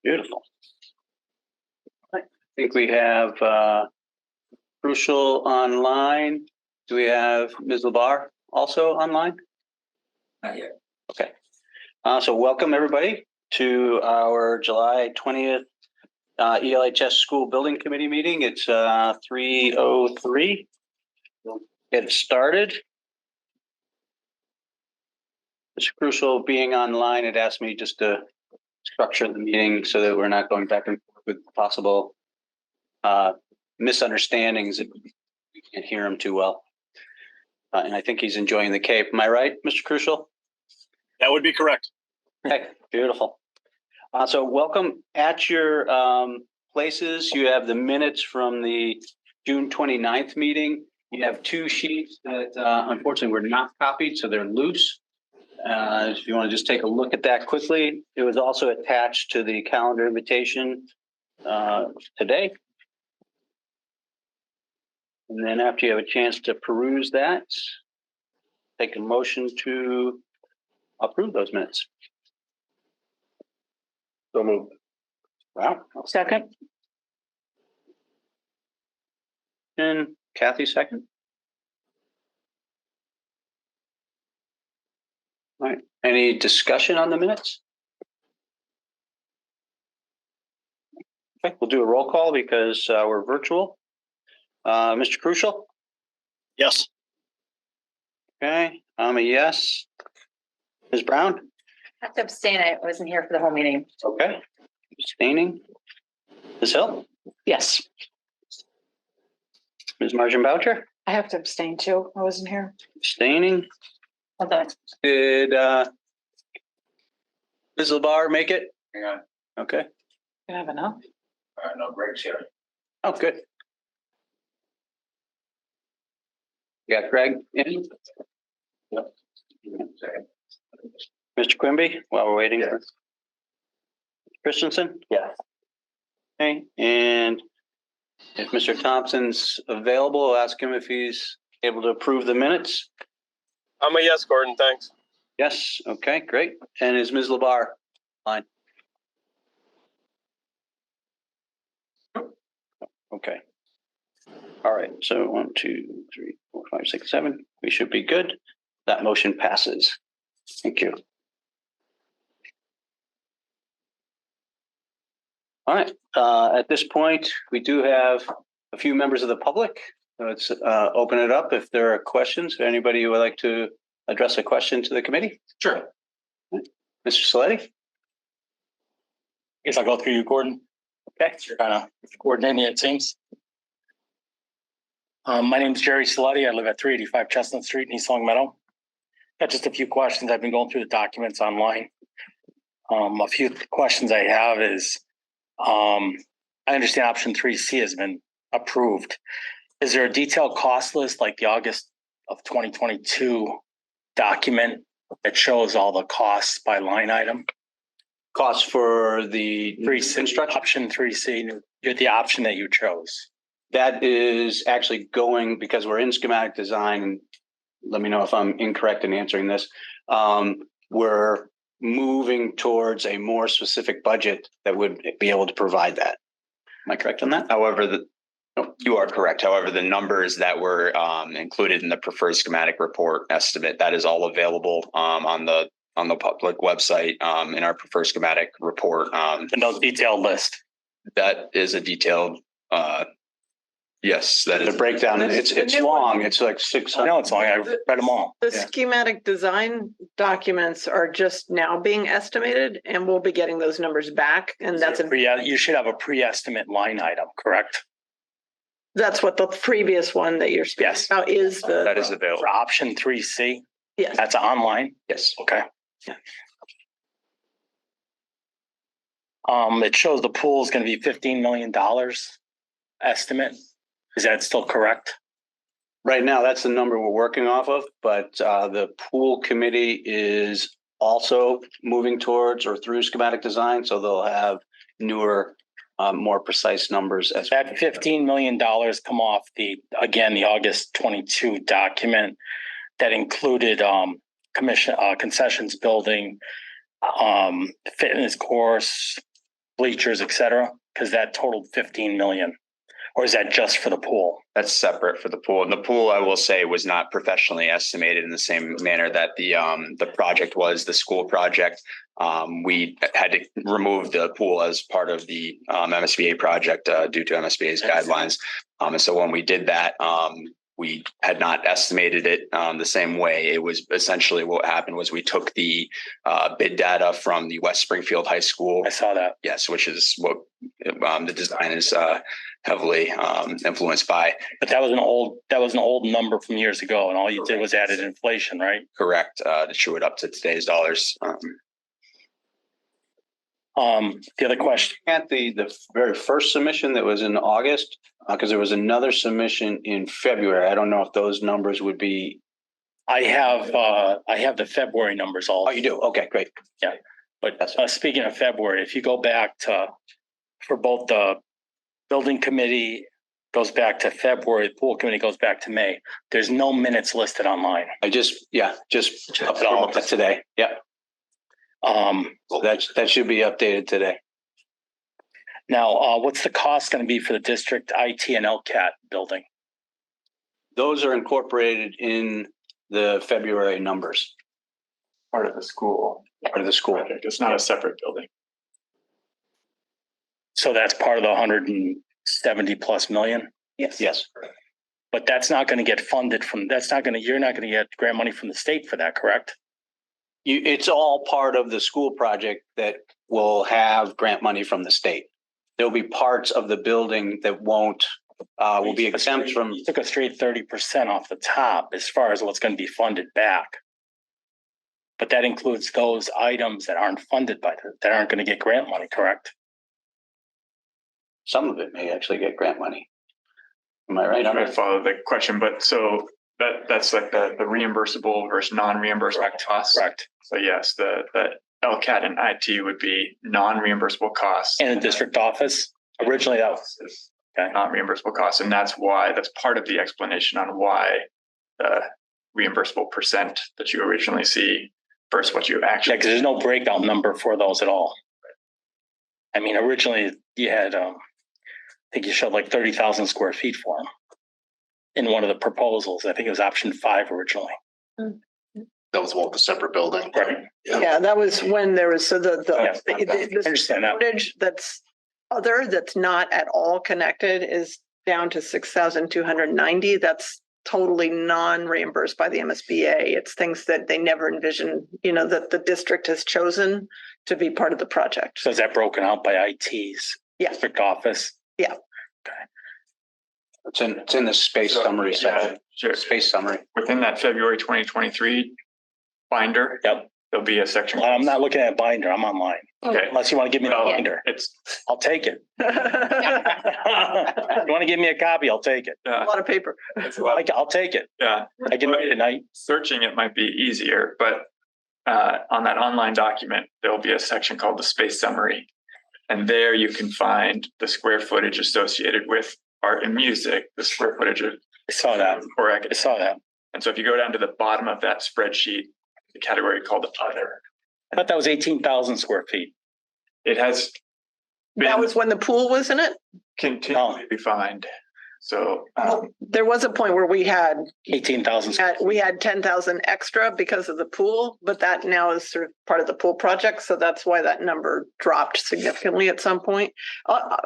Beautiful. I think we have Crucial online. Do we have Ms. Labar also online? Not yet. Okay. So welcome everybody to our July 20th ELHS School Building Committee meeting. It's 3:03. We'll get started. Mr. Crucial being online, it asked me just to structure the meeting so that we're not going back and forth with possible misunderstandings if we can't hear him too well. And I think he's enjoying the Cape. Am I right, Mr. Crucial? That would be correct. Okay, beautiful. So welcome at your places. You have the minutes from the June 29th meeting. You have two sheets that unfortunately were not copied, so they're loose. If you want to just take a look at that quickly, it was also attached to the calendar invitation today. And then after you have a chance to peruse that, take a motion to approve those minutes. So moved. Wow. Second. And Kathy, second. All right. Any discussion on the minutes? Okay, we'll do a roll call because we're virtual. Mr. Crucial? Yes. Okay, I'm a yes. Ms. Brown? I have to abstain. I wasn't here for the whole meeting. Okay. Abstaining. Ms. Hill? Yes. Ms. Margin Boucher? I have to abstain too. I wasn't here. Abstaining. Hold on. Did Ms. Labar make it? Hang on. Okay. Can I have enough? No, Greg's here. Oh, good. You got Greg in? Yep. Mr. Quimby, while we're waiting for Yes. Christensen? Yes. Okay, and if Mr. Thompson's available, I'll ask him if he's able to approve the minutes. I'm a yes, Gordon. Thanks. Yes, okay, great. And is Ms. Labar on? Okay. All right, so 1, 2, 3, 4, 5, 6, 7. We should be good. That motion passes. Thank you. All right, at this point, we do have a few members of the public. Let's open it up if there are questions. Anybody who would like to address a question to the committee? Sure. Mr. Saletti? Guess I'll go through you, Gordon. Okay. You're kind of coordinating, it seems. My name is Jerry Saletti. I live at 385 Chestnut Street in East Long Meadow. Got just a few questions. I've been going through the documents online. A few questions I have is, I understand option 3C has been approved. Is there a detailed cost list like the August of 2022 document that shows all the costs by line item? Costs for the construction? Option 3C, you're the option that you chose. That is actually going, because we're in schematic design, and let me know if I'm incorrect in answering this. We're moving towards a more specific budget that would be able to provide that. Am I correct on that? However, you are correct. However, the numbers that were included in the preferred schematic report estimate, that is all available on the public website in our preferred schematic report. And those detailed list. That is a detailed. Yes, that is The breakdown. It's long. It's like 600. I know it's long. I read them all. The Yeah. schematic design documents are just now being estimated, and we'll be getting those numbers back. And You should have a pre-estimate line item, correct? that's what the previous one that you're speaking Yes. about is. that is available. For option 3C, Yes. that's online. Yes. Okay. It shows the pool is going to be $15 million estimate. Is that still correct? Right now, that's the number we're working off of, but the pool committee is also moving towards or through schematic design, so they'll have newer, more precise numbers as That $15 million come off the August 22 document that included concessions building, fitness course, bleachers, et cetera? Because that totaled 15 million. Or is that just for the pool? That's separate for the pool. And the pool, I will say, was not professionally estimated in the same manner that the project was, the school project. We had to remove the pool as part of the MSBA project due to MSBA's guidelines. And so when we did that, we had not estimated it the same way. It was essentially what happened was we took the bid data from the West Springfield High School. I saw that. Yes, which is what the design is heavily influenced by. But that was an old number from years ago, and all you did was added inflation, right? Correct, to chew it up to today's dollars. The other question, At the very first submission that was in August, because there was another submission in February. I don't know if those numbers would be. I have the February numbers all. Oh, you do? Okay, great. But speaking of February, if you go back to, for both the building committee goes back to February, the pool committee goes back to May, there's no minutes listed online. I just up all. to today. Yeah, that should be updated today. Now, what's the cost going to be for the district IT and LCAT building? Those are incorporated in the February numbers, Part of the school part of the school. project. It's not a separate building. So that's part of the 170 plus million, Yes, but that's not going to get funded from, you're not going to get grant money from the state for that, correct? it's all part of the school project that will have grant money from the state. There'll be parts of the building that won't, will be exempt from. You took a straight 30% off the top as far as what's going to be funded back. But that includes those items that aren't funded that aren't going to get grant money, correct? Some of it may actually get grant money. Am I right? I'm going to follow the question, but so that's like the reimbursable versus non-reimbursable costs. Correct. So yes, the LCAT and IT would be non-reimbursable costs. And the district office, originally that was, okay. Not reimbursable costs. And that's part of the explanation on why the reimbursable percent that you originally see versus what you Yeah, actually. because there's no breakdown number for those at all. I mean, originally you had, I think you showed like 30,000 square feet for them in one of the proposals. I think it was option 5 originally. That was one with the separate building. Right. Yeah, that was when there was, so the I understand that. footage that's not at all connected is down to 6,290. That's totally non-reimbursed by the MSBA. It's things that they never envisioned, that the district has chosen to be part of the project. So is that broken out by IT's Yeah. district office? Yeah. It's in the space summary section. Sure. Space summary. Within that February 2023 binder. Yep. There'll be a section. Well, I'm not looking at a binder. I'm online. Okay. Unless you want to give me the Well, binder, It's I'll take it. If you want to give me a copy, I'll take it. A lot of paper. I'll take it. yeah. I can read it tonight. Searching it might be easier, but on that online document, there'll be a section called the space summary. And there you can find the square footage associated with art and music, the square footage of I saw that. or I saw that. And so if you go down to the bottom of that spreadsheet, the category called other, I thought that was 18,000 square feet. it has That been was when the pool was in it. continually refined. So There was a point where we had 18,000. we had 10,000 extra because of the pool, but that now is sort of part of the pool project. So that's why that number dropped significantly at some point.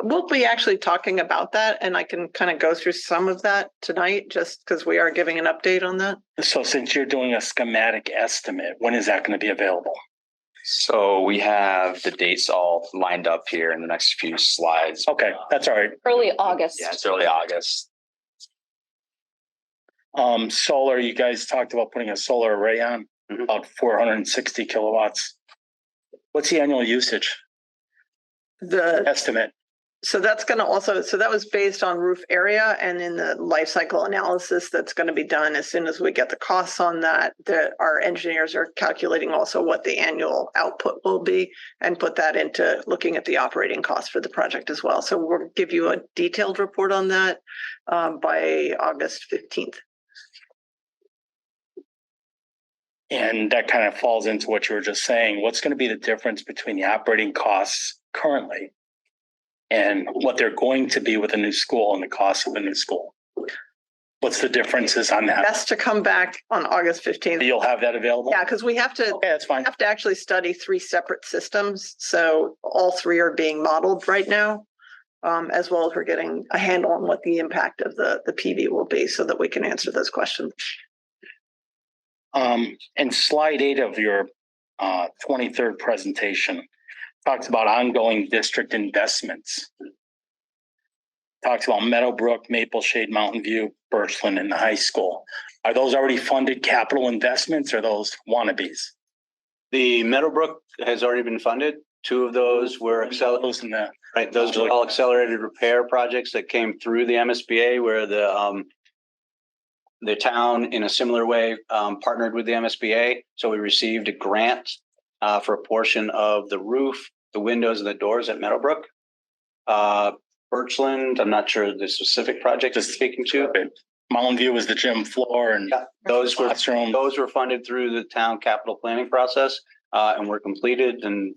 We'll be actually talking about that, and I can kind of go through some of that tonight, just because we are giving an update on that. So since you're doing a schematic estimate, when is that going to be available? So we have the dates all lined up here in the next few slides. Okay, that's all right. Early August. Yeah, it's early August. Solar, you guys talked about putting a solar array on, Mhm. about 460 kilowatts. What's the annual usage estimate? So that's going to also, so that was based on roof area, and in the life cycle analysis that's going to be done as soon as we get the costs on that, our engineers are calculating also what the annual output will be and put that into looking at the operating costs for the project as well. So we'll give you a detailed report on that by August 15th. And that kind of falls into what you were just saying. What's going to be the difference between the operating costs currently and what they're going to be with a new school and the cost of a new school. What's the differences on that? Best to come back on August 15th. You'll have that available? Yeah, because we have to Okay, that's fine. actually study 3 separate systems. So all 3 are being modeled right now. As well as we're getting a handle on what the impact of the PV will be so that we can answer those questions. And slide 8 of your 23rd presentation talks about ongoing district investments. Talks about Meadowbrook, Maple Shade, Mountain View, Birchland, and the high school. Are those already funded capital investments or those wannabes? The Meadowbrook has already been funded. 2 of those were Those in the right. Those were all accelerated repair projects that came through the MSBA, where the town in a similar way partnered with the MSBA. So we received a grant for a portion of the roof, the windows and the doors at Meadowbrook. Birchland, I'm not sure the specific project is speaking to. Mountain View is the gym floor and Yeah, those were classroom. funded through the town capital planning process and were completed and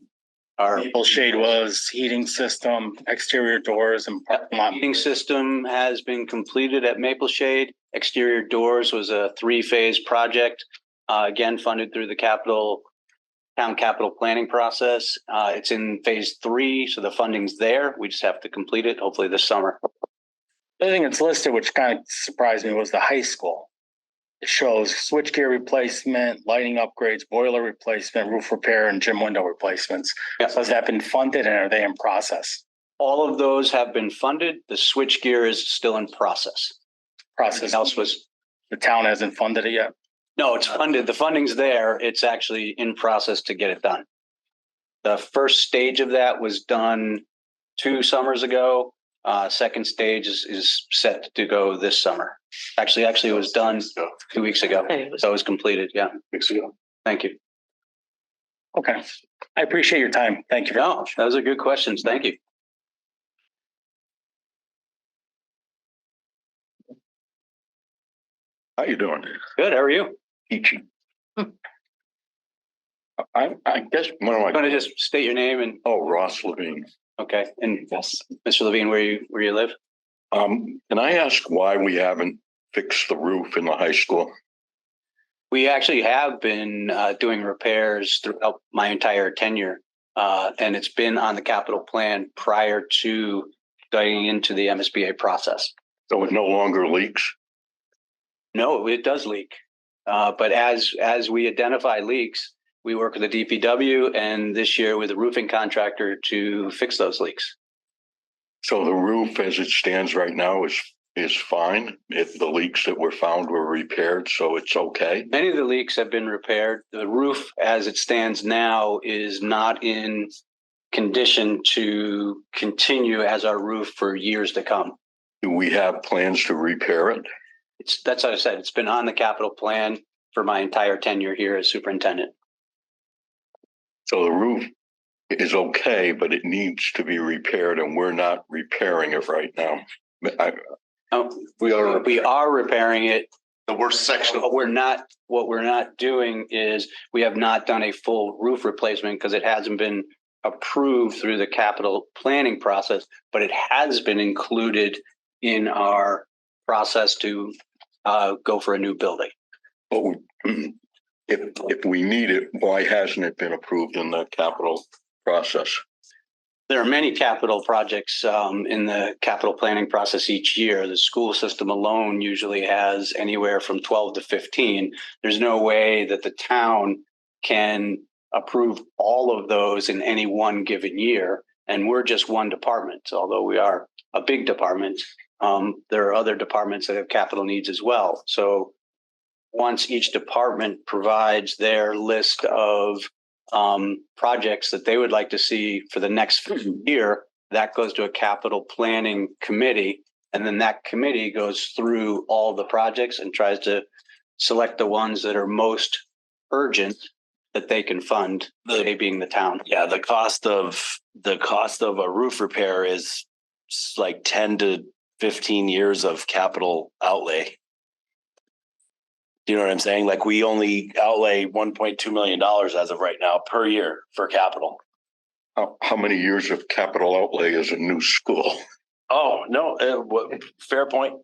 are. Maple Shade was heating system, exterior doors and parking lot. Heating system has been completed at Maple Shade. Exterior doors was a 3-phase project, again funded through the town capital planning process. It's in phase 3, so the funding's there. We just have to complete it hopefully this summer. The other thing that's listed, which kind of surprised me, was the high school. It shows switchgear replacement, lighting upgrades, boiler replacement, roof repair, and gym window replacements. Yeah. So has that been funded and are they in process? All of those have been funded. The switchgear is still in process. Process. Everything else was, The town hasn't funded it yet. no, it's funded. The funding's there. It's actually in process to get it done. The first stage of that was done 2 summers ago. Second stage is set to go this summer. Actually, it was done 2 weeks ago. So it was completed. Yeah. Weeks ago. Thank you. Okay. I appreciate your time. Thank you very No, much. those are good questions. Thank you. How you doing? Good. How are you? Peachy. I guess one of I'm my, going to just state your name and, Ross Levine. okay. And Mr. Levine, where you live? Can I ask why we haven't fixed the roof in the high school? We actually have been doing repairs throughout my entire tenure. And it's been on the capital plan prior to going into the MSBA process. So it no longer leaks? No, it does leak. But as we identify leaks, we work with the DPW and this year with a roofing contractor to fix those leaks. So the roof as it stands right now is fine. If the leaks that were found were repaired, so it's okay. Many of the leaks have been repaired. The roof as it stands now is not in condition to continue as our roof for years to come. Do we have plans to repair it? That's what I said. It's been on the capital plan for my entire tenure here as superintendent. So the roof is okay, but it needs to be repaired and we're not repairing it right now. We are repairing it. The worst section. What we're not doing is we have not done a full roof replacement because it hasn't been approved through the capital planning process, but it has been included in our process to go for a new building. But if we need it, why hasn't it been approved in the capital process? There are many capital projects in the capital planning process each year. The school system alone usually has anywhere from 12 to 15. There's no way that the town can approve all of those in any one given year. And we're just one department. Although we are a big department, there are other departments that have capital needs as well. So once each department provides their list of projects that they would like to see for the next year, that goes to a capital planning committee. And then that committee goes through all the projects and tries to select the ones that are most urgent that they can fund, they being the town. Yeah, the cost of a roof repair is like 10 to 15 years of capital outlay. Do you know what I'm saying? Like we only outlay $1.2 million as of right now per year for capital. How many years of capital outlay is a new school? Oh, no, fair point.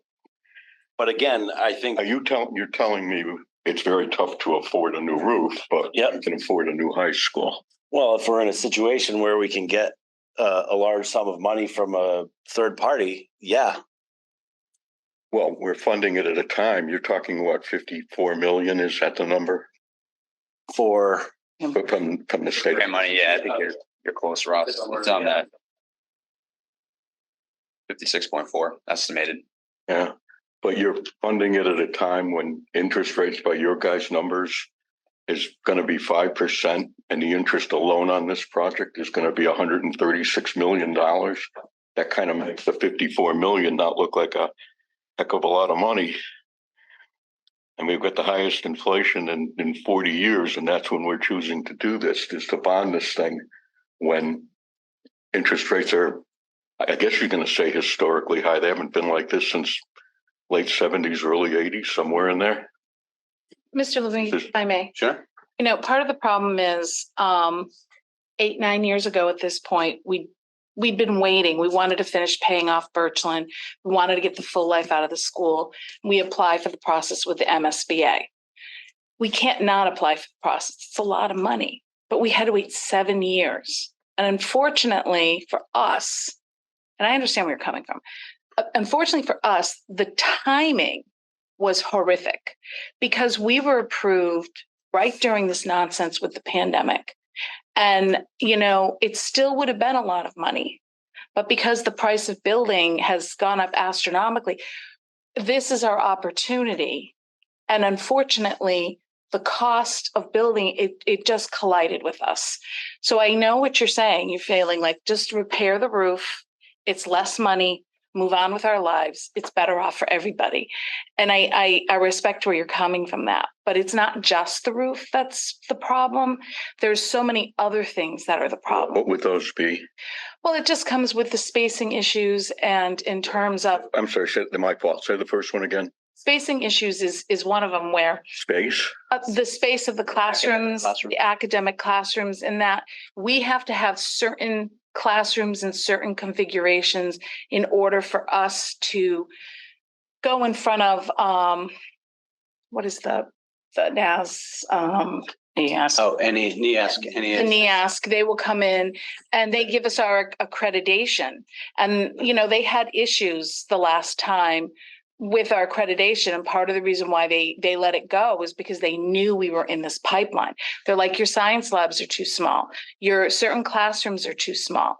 But again, I think, You're telling me it's very tough to afford a new roof, but Yep. you can afford a new high school. well, if we're in a situation where we can get a large sum of money from a third party, yeah. Well, we're funding it at a time. You're talking what, 54 million? Is that the number For, from the state? Grant money, yeah, I think you're close, Ross. It's on that. 56.4 estimated. Yeah, but you're funding it at a time when interest rates by your guys' numbers is going to be 5%, and the interest alone on this project is going to be $136 million. That kind of makes the 54 million not look like a heck of a lot of money. And we've got the highest inflation in 40 years, and that's when we're choosing to do this, is to bond this thing when interest rates are, I guess you're going to say, historically high. They haven't been like this since late 70s, early 80s, somewhere in there. Mr. Levine, if I may. Sure. You know, part of the problem is 8-9 years ago at this point, we'd been waiting. We wanted to finish paying off Birchland. We wanted to get the full life out of the school. We applied for the process with the MSBA. We can't not apply for the process. It's a lot of money, but we had to wait 7 years. And unfortunately for us, and I understand where you're coming from, unfortunately for us, the timing was horrific because we were approved right during this nonsense with the pandemic. And, you know, it still would have been a lot of money, but because the price of building has gone up astronomically, this is our opportunity. And unfortunately, the cost of building, it just collided with us. So I know what you're saying. You're feeling like just repair the roof. It's less money, move on with our lives. It's better off for everybody. And I respect where you're coming from that, but it's not just the roof that's the problem. There's so many other things that are the problem. What would those be? Well, it just comes with the spacing issues and in terms of I'm sorry, my fault. Say the first one again. spacing issues is one of them where Space? the space of the classrooms, the academic classrooms, and that we have to have certain classrooms and certain configurations in order for us to go in front of what is the NAS NEASC. Oh, NEASC. The NEASC, they will come in and they give us our accreditation. And, you know, they had issues the last time with our accreditation. And part of the reason why they let it go was because they knew we were in this pipeline. They're like, your science labs are too small. Your certain classrooms are too small.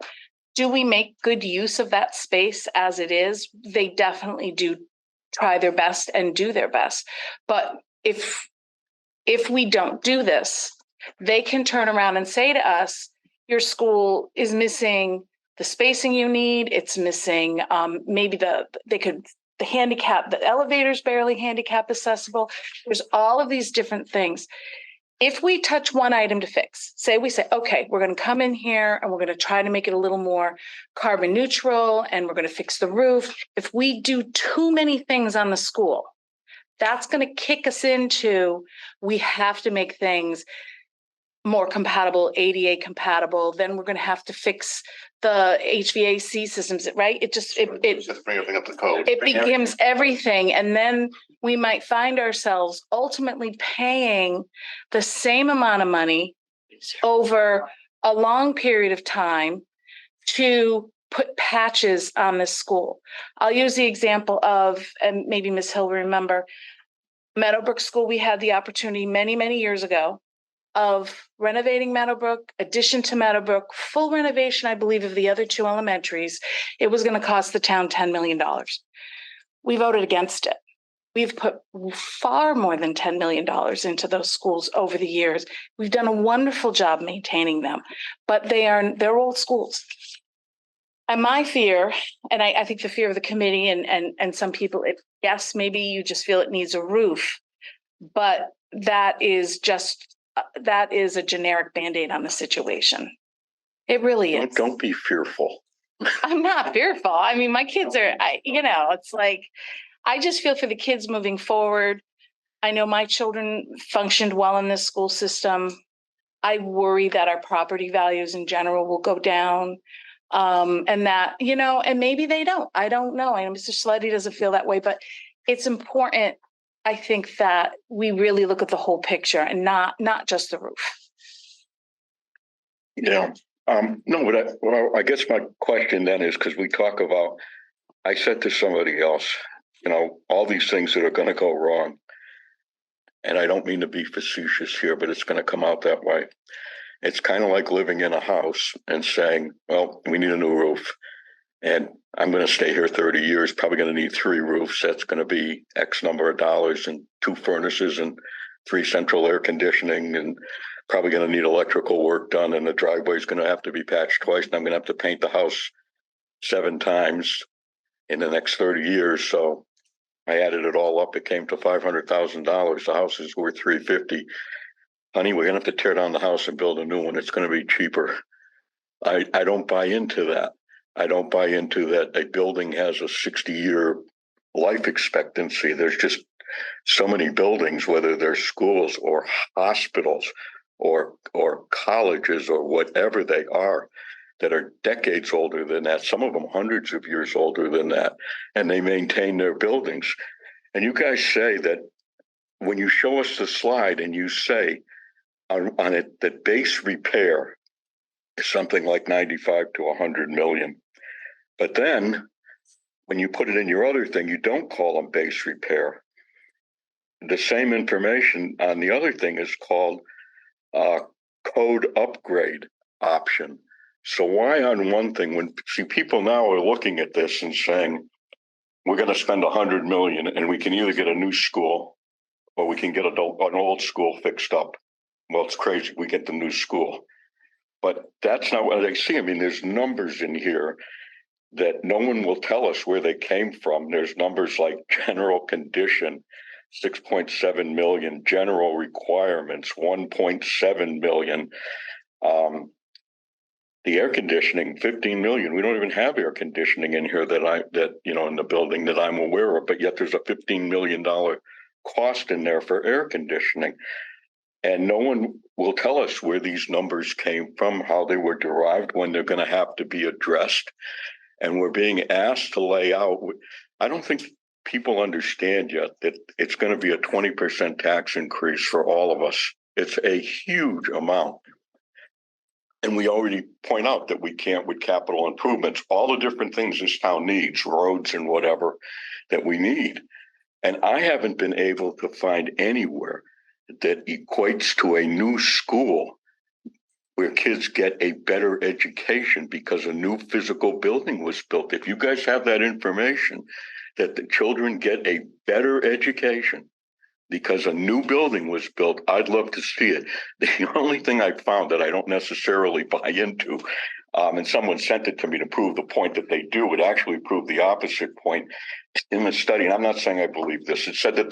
Do we make good use of that space as it is? They definitely do try their best and do their best. But if we don't do this, they can turn around and say to us, your school is missing the spacing you need. It's missing maybe the handicap, the elevator's barely handicap accessible. There's all of these different things. If we touch one item to fix, we say, okay, we're going to come in here and we're going to try to make it a little more carbon neutral and we're going to fix the roof. If we do too many things on the school, that's going to kick us into, we have to make things more compatible, ADA compatible. Then we're going to have to fix the HVAC systems, right? Just bring everything up to code. It becomes everything. And then we might find ourselves ultimately paying the same amount of money over a long period of time to put patches on this school. I'll use the example of, and maybe Ms. Hill will remember, Meadowbrook School. We had the opportunity many, many years ago of renovating Meadowbrook, addition to Meadowbrook, full renovation, I believe, of the other two elementaries. It was going to cost the town $10 million. We voted against it. We've put far more than $10 million into those schools over the years. We've done a wonderful job maintaining them, but they're old schools. And my fear, and I think the fear of the committee and some people, yes, maybe you just feel it needs a roof, but that is a generic Band-Aid on the situation. It really is. Don't be fearful. I'm not fearful. I mean, my kids are, it's like, I just feel for the kids moving forward. I know my children functioned well in this school system. I worry that our property values in general will go down. And that, and maybe they don't. I don't know. I know Mr. Sleddy doesn't feel that way, but it's important, I think, that we really look at the whole picture and not just the roof. Yeah, no, but I guess my question then is, because we talk about, I said to somebody else, all these things that are going to go wrong. And I don't mean to be facetious here, but it's going to come out that way. It's kind of like living in a house and saying, well, we need a new roof. And I'm going to stay here 30 years, probably going to need 3 roofs. That's going to be X number of dollars and 2 furnaces and 3 central air conditioning, and probably going to need electrical work done. And the driveway is going to have to be patched twice. And I'm going to have to paint the house 7 times in the next 30 years. So I added it all up. It came to $500,000. The house is worth $350,000. Honey, we're going to have to tear down the house and build a new one. It's going to be cheaper. I don't buy into that. I don't buy into that a building has a 60-year life expectancy. There's just so many buildings, whether they're schools or hospitals or colleges or whatever they are, that are decades older than that, some of them hundreds of years older than that, and they maintain their buildings. And you guys say that when you show us the slide and you say on it that base repair is something like 95 to 100 million. But then when you put it in your other thing, you don't call them base repair. The same information on the other thing is called code upgrade option. So why on one thing, when people now are looking at this and saying, we're going to spend 100 million and we can either get a new school or we can get an old school fixed up. Well, it's crazy. We get the new school. But that's not what I see. I mean, there's numbers in here that no one will tell us where they came from. There's numbers like general condition, 6.7 million, general requirements, 1.7 million. The air conditioning, 15 million. We don't even have air conditioning in here that in the building that I'm aware of, but yet there's a $15 million cost in there for air conditioning. And no one will tell us where these numbers came from, how they were derived, when they're going to have to be addressed. And we're being asked to lay out. I don't think people understand yet that it's going to be a 20% tax increase for all of us. It's a huge amount. And we already point out that we can't with capital improvements, all the different things this town needs, roads and whatever that we need. And I haven't been able to find anywhere that equates to a new school where kids get a better education because a new physical building was built. If you guys have that information, that the children get a better education because a new building was built, I'd love to see it. The only thing I found that I don't necessarily buy into, and someone sent it to me to prove the point that they do, would actually prove the opposite point in the study. And I'm not saying I believe this. It said that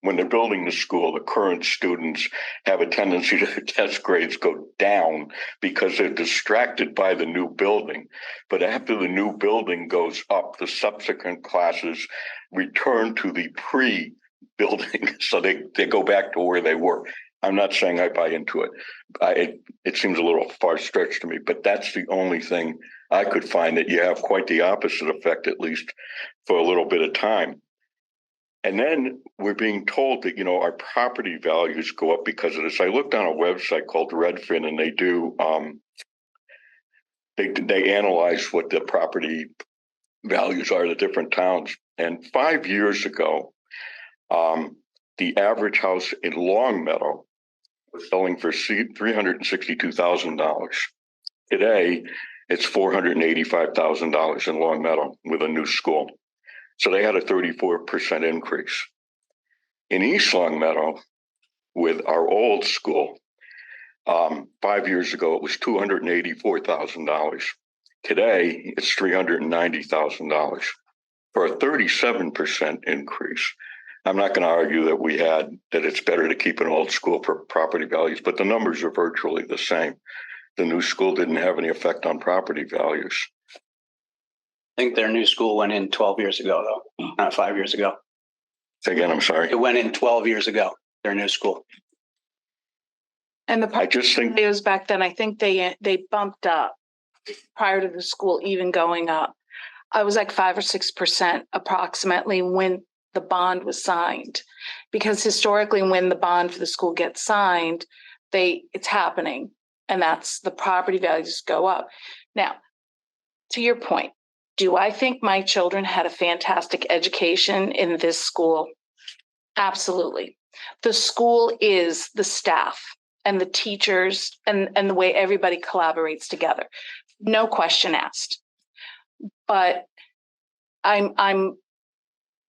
when they're building the school, the current students have a tendency to test grades go down because they're distracted by the new building. But after the new building goes up, the subsequent classes return to the pre-building. So they go back to where they were. I'm not saying I buy into it. It seems a little far-stretched to me, but that's the only thing I could find, that you have quite the opposite effect, at least for a little bit of time. And then we're being told that, our property values go up because of this. I looked on a website called Redfin, and they do, they analyze what the property values are in the different towns. And 5 years ago, the average house in Longmeadow was selling for $362,000. Today, it's $485,000 in Longmeadow with a new school. So they had a 34% increase. In East Longmeadow, with our old school, 5 years ago, it was $284,000. Today, it's $390,000 for a 37% increase. I'm not going to argue that it's better to keep an old school for property values, but the numbers are virtually the same. The new school didn't have any effect on property values. I think their new school went in 12 years ago, though, not 5 years ago. Say again, I'm sorry. It went in 12 years ago, their new school. And the I just think years back then, I think they bumped up prior to the school even going up. I was like 5 or 6% approximately when the bond was signed. Because historically, when the bond for the school gets signed, it's happening. And that's the property values go up. Now, to your point, do I think my children had a fantastic education in this school? Absolutely. The school is the staff and the teachers and the way everybody collaborates together. No question asked. But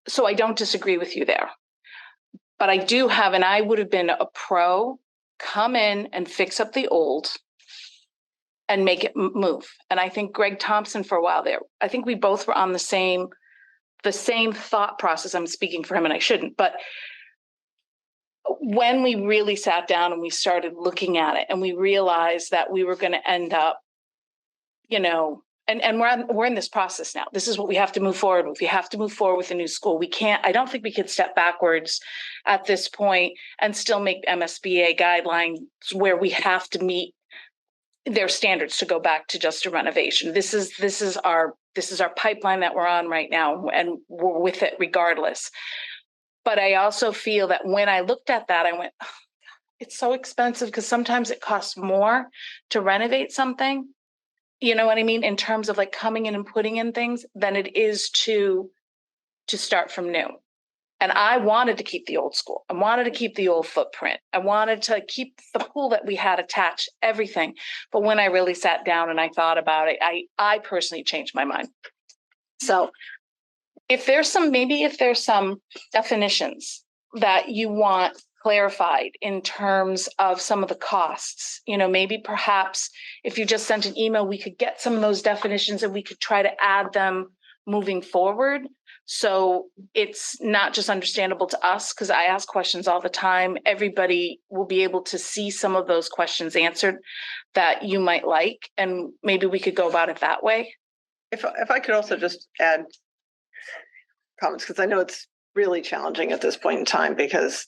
so I don't disagree with you there. But I do have, and I would have been a pro, come in and fix up the old and make it move. And I think Greg Thompson for a while there, I think we both were on the same thought process. I'm speaking for him and I shouldn't, but when we really sat down and we started looking at it and we realized that we were going to end up, and we're in this process now. This is what we have to move forward with. We have to move forward with a new school. I don't think we could step backwards at this point and still make MSBA guidelines where we have to meet their standards to go back to just a renovation. This is our pipeline that we're on right now, and we're with it regardless. But I also feel that when I looked at that, I went, oh, it's so expensive because sometimes it costs more to renovate something. You know what I mean? In terms of like coming in and putting in things than it is to start from new. And I wanted to keep the old school. I wanted to keep the old footprint. I wanted to keep the pool that we had attached, everything. But when I really sat down and I thought about it, I personally changed my mind. So if there's some definitions that you want clarified in terms of some of the costs, maybe perhaps if you just sent an email, we could get some of those definitions and we could try to add them moving forward. So it's not just understandable to us, because I ask questions all the time. Everybody will be able to see some of those questions answered that you might like, and maybe we could go about it that way. If I could also just add comments, because I know it's really challenging at this point in time, because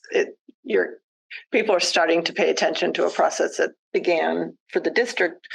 people are starting to pay attention to a process that began for the district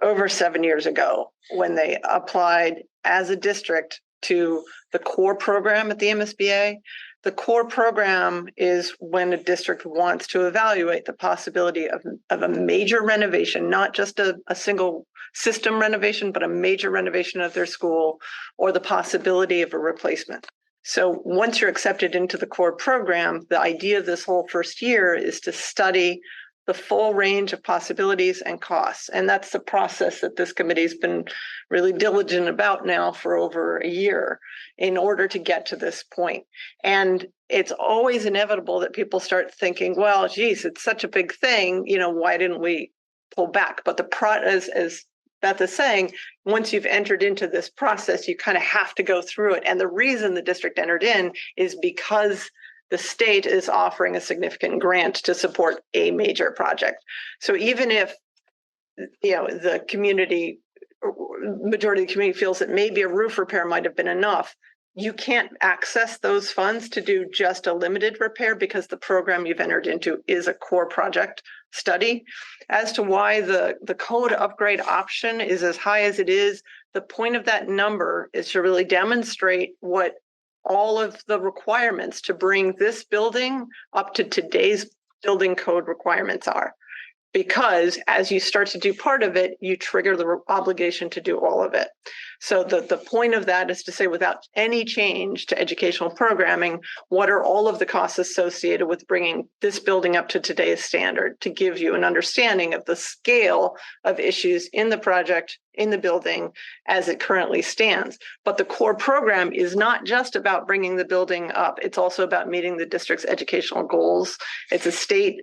over 7 years ago when they applied as a district to the core program at the MSBA. The core program is when a district wants to evaluate the possibility of a major renovation, not just a single system renovation, but a major renovation of their school, or the possibility of a replacement. So once you're accepted into the core program, the idea of this whole first year is to study the full range of possibilities and costs. And that's the process that this committee's been really diligent about now for over a year in order to get to this point. And it's always inevitable that people start thinking, well, geez, it's such a big thing, why didn't we pull back? But as Beth is saying, once you've entered into this process, you kind of have to go through it. And the reason the district entered in is because the state is offering a significant grant to support a major project. So even if, the majority of the community feels that maybe a roof repair might have been enough, you can't access those funds to do just a limited repair, because the program you've entered into is a core project study. As to why the code upgrade option is as high as it is, the point of that number is to really demonstrate what all of the requirements to bring this building up to today's building code requirements are. Because as you start to do part of it, you trigger the obligation to do all of it. So the point of that is to say, without any change to educational programming, what are all of the costs associated with bringing this building up to today's standard, to give you an understanding of the scale of issues in the project, in the building as it currently stands. But the core program is not just about bringing the building up. It's also about meeting the district's educational goals. It's a state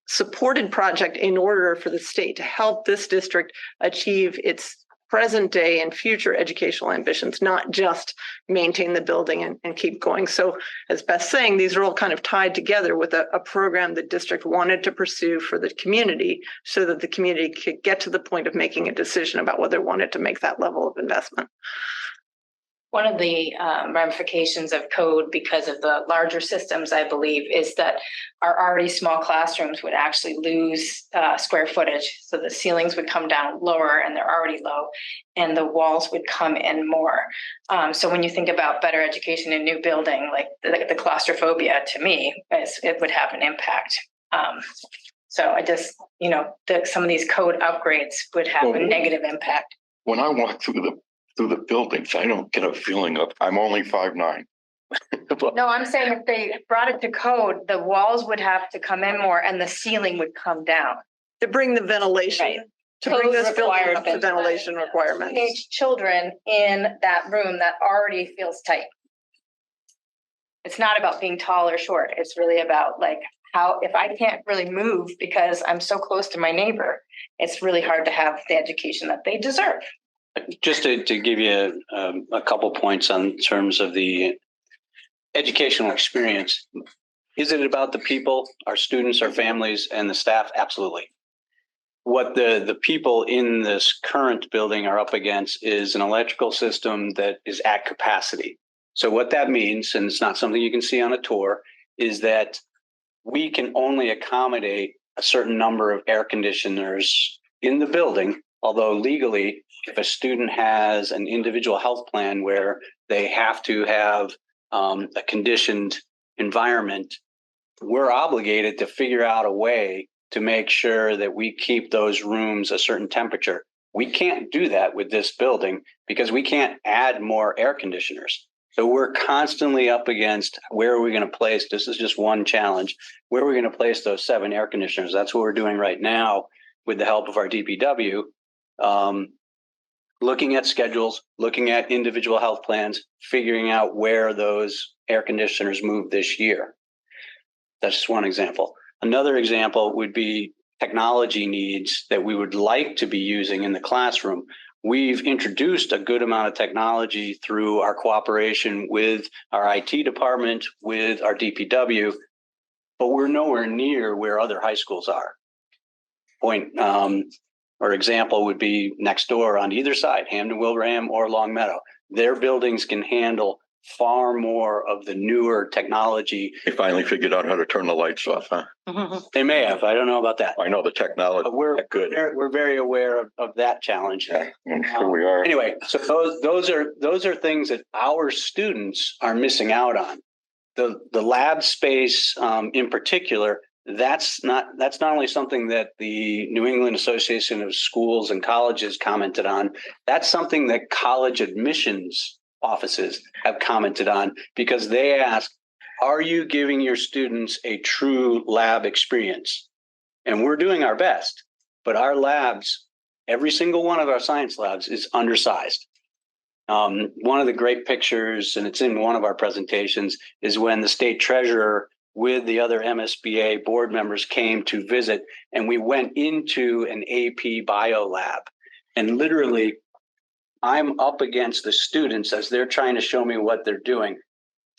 supported project in order for the state to help this district achieve its present day and future educational ambitions, not just maintain the building and keep going. So as Beth's saying, these are all kind of tied together with a program the district wanted to pursue for the community, so that the community could get to the point of making a decision about whether it wanted to make that level of investment. One of the ramifications of code because of the larger systems, I believe, is that our already small classrooms would actually lose square footage. So the ceilings would come down lower and they're already low, and the walls would come in more. So when you think about better education in new building, like the claustrophobia, to me, it would have an impact. So I just, some of these code upgrades would have a negative impact. When I walk through the buildings, I don't get a feeling of, I'm only 5'9". No, I'm saying if they brought it to code, the walls would have to come in more and the ceiling would come down. To bring the ventilation, Right. to bring this building up to Code ventilation requirements. Teenage children in that room that already feels tight. It's not about being tall or short. It's really about like how, if I can't really move because I'm so close to my neighbor, it's really hard to have the education that they deserve. Just to give you a couple points on terms of the educational experience. Is it about the people, our students, our families, and the staff? Absolutely. What the people in this current building are up against is an electrical system that is at capacity. So what that means, and it's not something you can see on a tour, is that we can only accommodate a certain number of air conditioners in the building, although legally, if a student has an individual health plan where they have to have a conditioned environment, we're obligated to figure out a way to make sure that we keep those rooms a certain temperature. We can't do that with this building because we can't add more air conditioners. So we're constantly up against where are we going to place, this is just one challenge, where are we going to place those 7 air conditioners? That's what we're doing right now with the help of our DPW. Looking at schedules, looking at individual health plans, figuring out where those air conditioners move this year. That's just one example. Another example would be technology needs that we would like to be using in the classroom. We've introduced a good amount of technology through our cooperation with our IT department, with our DPW, but we're nowhere near where other high schools are. Or example would be next door on either side, Hampden Wilbraham or Long Meadow. Their buildings can handle far more of the newer technology. They finally figured out how to turn the lights off, huh? They may have. I don't know about that. I know the technology. But we're good. We're very aware of that challenge. Yeah, I'm sure we are. Anyway, so those are things that our students are missing out on. The lab space in particular. That's not only something that the New England Association of Schools and Colleges commented on. That's something that college admissions offices have commented on because they ask, are you giving your students a true lab experience? And we're doing our best, but our labs, every single one of our science labs is undersized. One of the great pictures, and it's in one of our presentations, is when the state treasurer with the other MSBA board members came to visit, and we went into an AP bio lab. And literally, I'm up against the students as they're trying to show me what they're doing.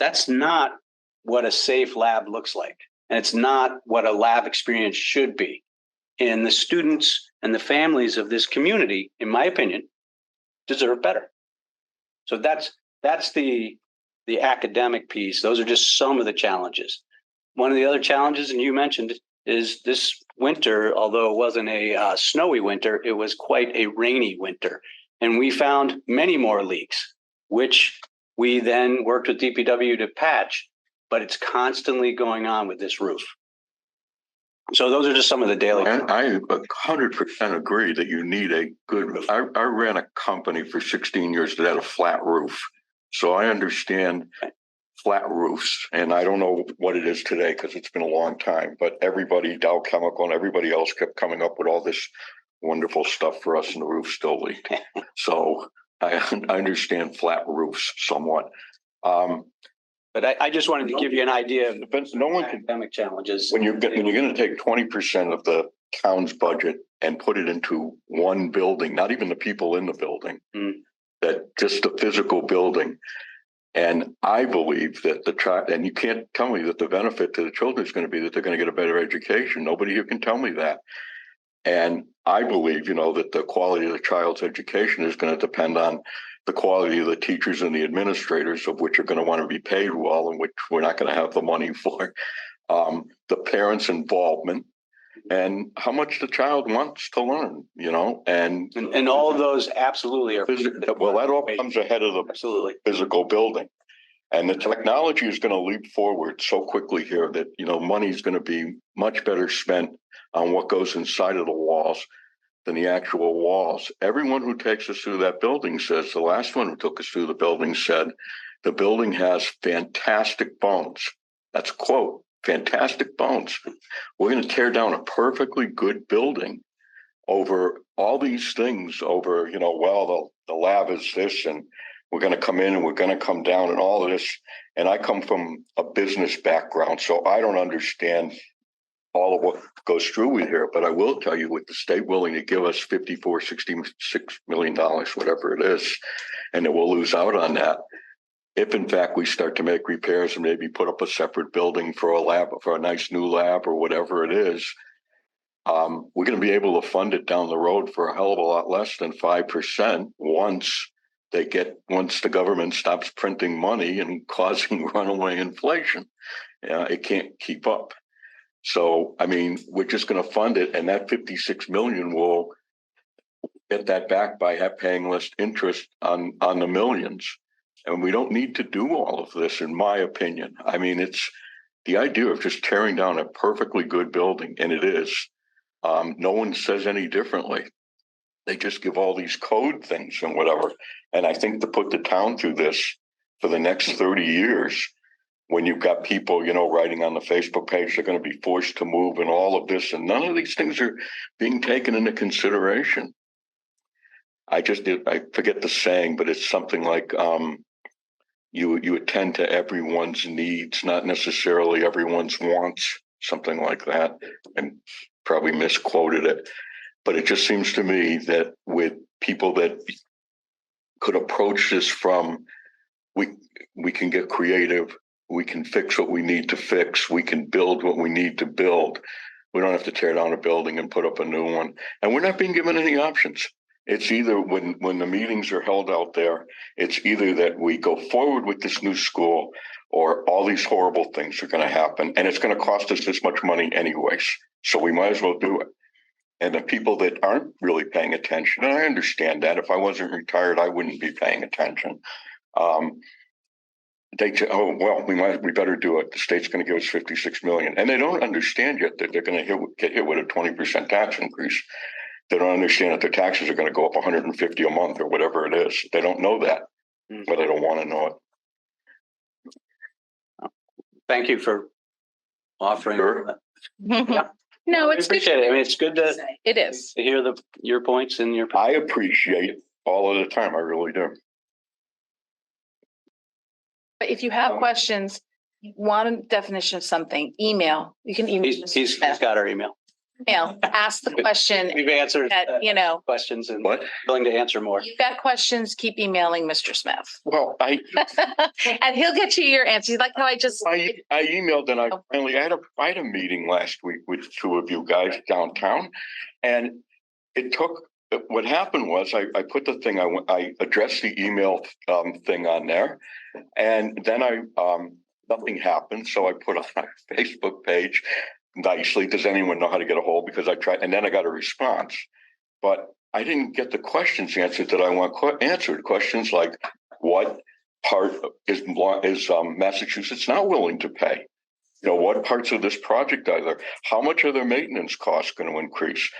That's not what a safe lab looks like. And it's not what a lab experience should be. And the students and the families of this community, in my opinion, deserve better. So that's the academic piece. Those are just some of the challenges. One of the other challenges, and you mentioned, is this winter, although it wasn't a snowy winter, it was quite a rainy winter. And we found many more leaks, which we then worked with DPW to patch, but it's constantly going on with this roof. So those are just some of the daily. And I 100% agree that you need a good roof. I ran a company for 16 years that had a flat roof. So I understand flat roofs, and I don't know what it is today because it's been a long time, but everybody, Dow Chemical and everybody else kept coming up with all this wonderful stuff for us, and the roof still leaked. So I understand flat roofs somewhat. But I just wanted to give you an idea of No one can, academic challenges. when you're going to take 20% of the town's budget and put it into one building, not even the people in the building, that just the physical building. And I believe that and you can't tell me that the benefit to the children is going to be that they're going to get a better education. Nobody here can tell me that. And I believe, that the quality of the child's education is going to depend on the quality of the teachers and the administrators, of which are going to want to be paid well and which we're not going to have the money for, the parents' involvement, and how much the child wants to learn, And all of those absolutely are. well, that all comes ahead of the Absolutely. physical building. And the technology is going to leap forward so quickly here that, money is going to be much better spent on what goes inside of the walls than the actual walls. Everyone who takes us through that building says, the last one who took us through the building said, the building has fantastic bones. That's a quote, fantastic bones. We're going to tear down a perfectly good building over all these things, over, the lab is this, and we're going to come in and we're going to come down and all of this. And I come from a business background, so I don't understand all of what goes through with here. But I will tell you, with the state willing to give us $66 million, whatever it is, and that we'll lose out on that, if in fact we start to make repairs and maybe put up a separate building for a lab, for a nice new lab or whatever it is, we're going to be able to fund it down the road for a hell of a lot less than 5% once the government stops printing money and causing runaway inflation. It can't keep up. So, we're just going to fund it, and that 56 million will get that back by paying less interest on the millions. And we don't need to do all of this, in my opinion. It's the idea of just tearing down a perfectly good building, and it is. No one says any differently. They just give all these code things and whatever. And I think to put the town through this for the next 30 years, when you've got people, writing on the Facebook page, they're going to be forced to move and all of this, and none of these things are being taken into consideration. I forget the saying, but it's something like, you attend to everyone's needs, not necessarily everyone's wants, something like that. And probably misquoted it. But it just seems to me that with people that could approach this from, we can get creative, we can fix what we need to fix, we can build what we need to build. We don't have to tear down a building and put up a new one. And we're not being given any options. It's either when the meetings are held out there, it's either that we go forward with this new school, or all these horrible things are going to happen. And it's going to cost us this much money anyways. So we might as well do it. And the people that aren't really paying attention, and I understand that, if I wasn't retired, I wouldn't be paying attention. They say, oh, well, we better do it. The state's going to give us 56 million. And they don't understand yet that they're going to get hit with a 20% tax increase. They don't understand that their taxes are going to go up 150 a month or whatever it is. They don't know that, but they don't want to know it. Thank you for offering. Sure. No, I it's good. appreciate it. It's good to It is. hear your points and your. I appreciate all of the time. I really do. But if you have questions, want a definition of something, email. You can email. He's got our email. Ask the question We've answered that, questions and What? willing to answer more. you've got questions, keep emailing Mr. Smith. Well, And he'll get you your answers. Like how I emailed, and I had a meeting last week with two of you guys downtown, and what happened was I put the thing, I addressed the email thing on there, and then nothing happened. So I put on my Facebook page nicely, does anyone know how to get a hold? Because I tried, and then I got a response, but I didn't get the questions answered that I want answered. Questions like, what part is Massachusetts not willing to pay? What parts of this project are there? How much are their maintenance costs going to increase?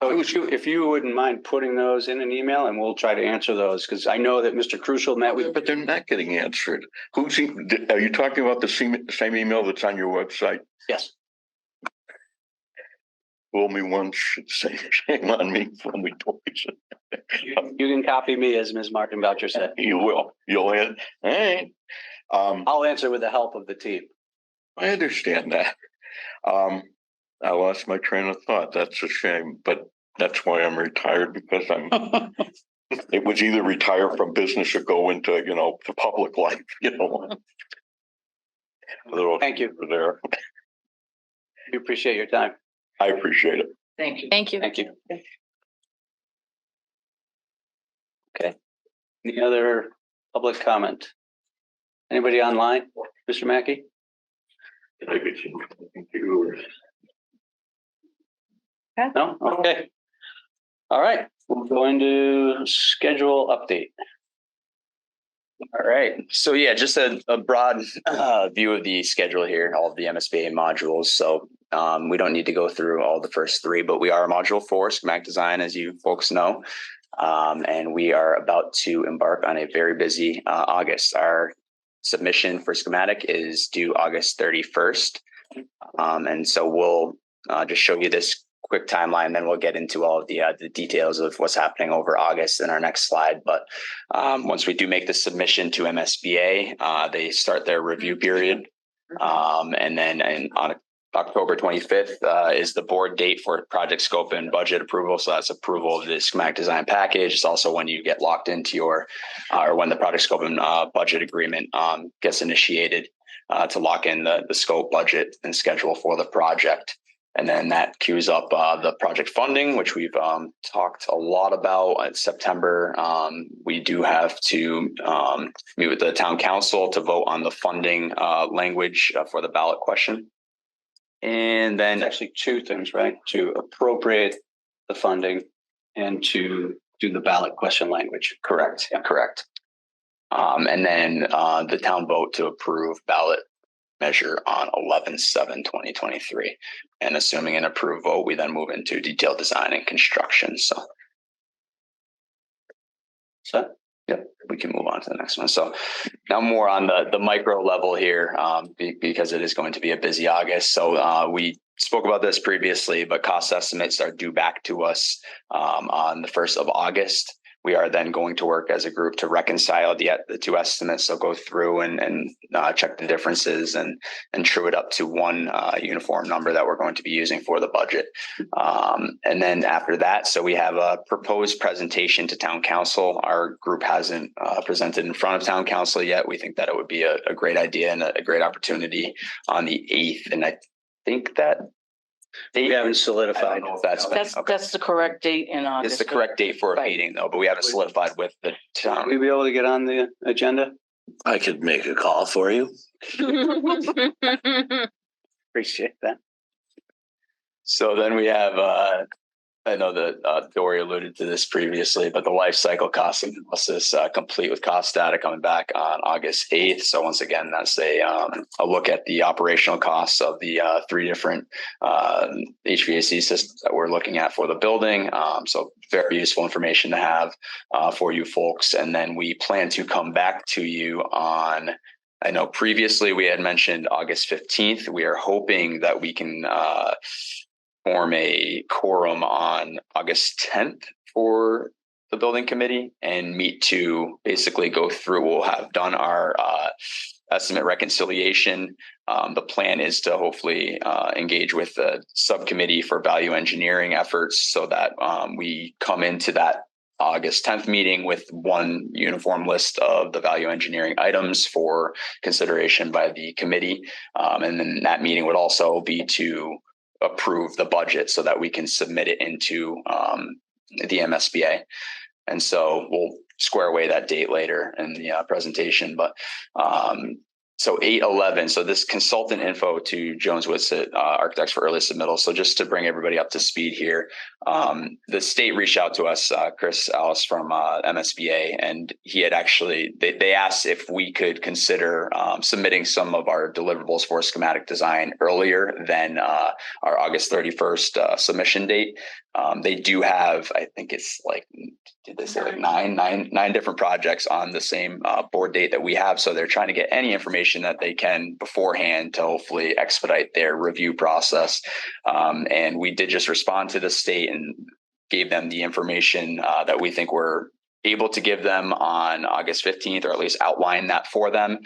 So if you wouldn't mind putting those in an email, and we'll try to answer those, because I know that Mr. Crucial met with. But they're not getting answered. Are you talking about the same email that's on your website? Yes. Fool me once, should say shame on me, fool me twice. You can copy me, as Ms. Martin Boucher said. You will. You'll answer. All right. I'll answer with the help of the team. I understand that. I lost my train of thought. That's a shame, but that's why I'm retired, because it was either retire from business or go into, the public life, Thank you. There. We appreciate your time. I appreciate it. Thank you. Thank you. Okay. Any other public comment? Anybody online? Mr. Mackey? No? Okay. All right, we'll go into schedule update. All right. So yeah, just a broad view of the schedule here, all of the MSBA modules. So we don't need to go through all the first three, but we are module 4, schematic design, as you folks know. And we are about to embark on a very busy August. Our submission for schematic is due August 31st. And so we'll just show you this quick timeline, then we'll get into all of the details of what's happening over August in our next slide. But once we do make the submission to MSBA, they start their review period. And then on October 25th is the board date for project scope and budget approval. So that's approval of the schematic design package. It's also when you get locked into your, or when the project scope and budget agreement gets initiated to lock in the scope, budget, and schedule for the project. And then that queues up the project funding, which we've talked a lot about. In September, we do have to meet with the town council to vote on the funding language for the ballot question. And then Actually, two things, right? To appropriate the funding and to do the ballot question language. correct, correct. And then the town vote to approve ballot measure on 11/7/2023. And assuming an approved vote, we then move into detailed design and construction. So yep, we can move on to the next one. So now more on the micro level here, because it is going to be a busy August. So we spoke about this previously, but cost estimates are due back to us on the 1st of August. We are then going to work as a group to reconcile the two estimates. So go through and check the differences and true it up to one uniform number that we're going to be using for the budget. And then after that, so we have a proposed presentation to town council. Our group hasn't presented in front of town council yet. We think that it would be a great idea and a great opportunity on the 8th. And I think that We haven't I solidified. don't know if that's That's the correct date in August. It's the correct date for a Right. meeting though, but we haven't solidified with the Will town. we be able to get on the agenda? I could make a call for you. Appreciate that. So then we have, I know that Dory alluded to this previously, but the life cycle cost analysis complete with cost data coming back on August 8th. So once again, that's a look at the operational costs of the 3 different HVAC systems that we're looking at for the building. So very useful information to have for you folks. And then we plan to come back to you on, I know previously we had mentioned August 15th. We are hoping that we can form a quorum on August 10th for the building committee and meet to basically go through. We'll have done our estimate reconciliation. The plan is to hopefully engage with the subcommittee for value engineering efforts so that we come into that August 10th meeting with one uniform list of the value engineering items for consideration by the committee. And then that meeting would also be to approve the budget so that we can submit it into the MSBA. And so we'll square away that date later in the presentation. But so 8/11. So this consultant info to Jones Whitsitt Architects for early submittal. So just to bring everybody up to speed here, the state reached out to us, Chris Alice from MSBA, and he had actually, they asked if we could consider submitting some of our deliverables for schematic design earlier than our August 31st submission date. They do have, I think it's like, did they say like nine different projects on the same board date that we have. So they're trying to get any information that they can beforehand to hopefully expedite their review process. And we did just respond to the state and gave them the information that we think we're able to give them on August 15th, or at least outline that for them.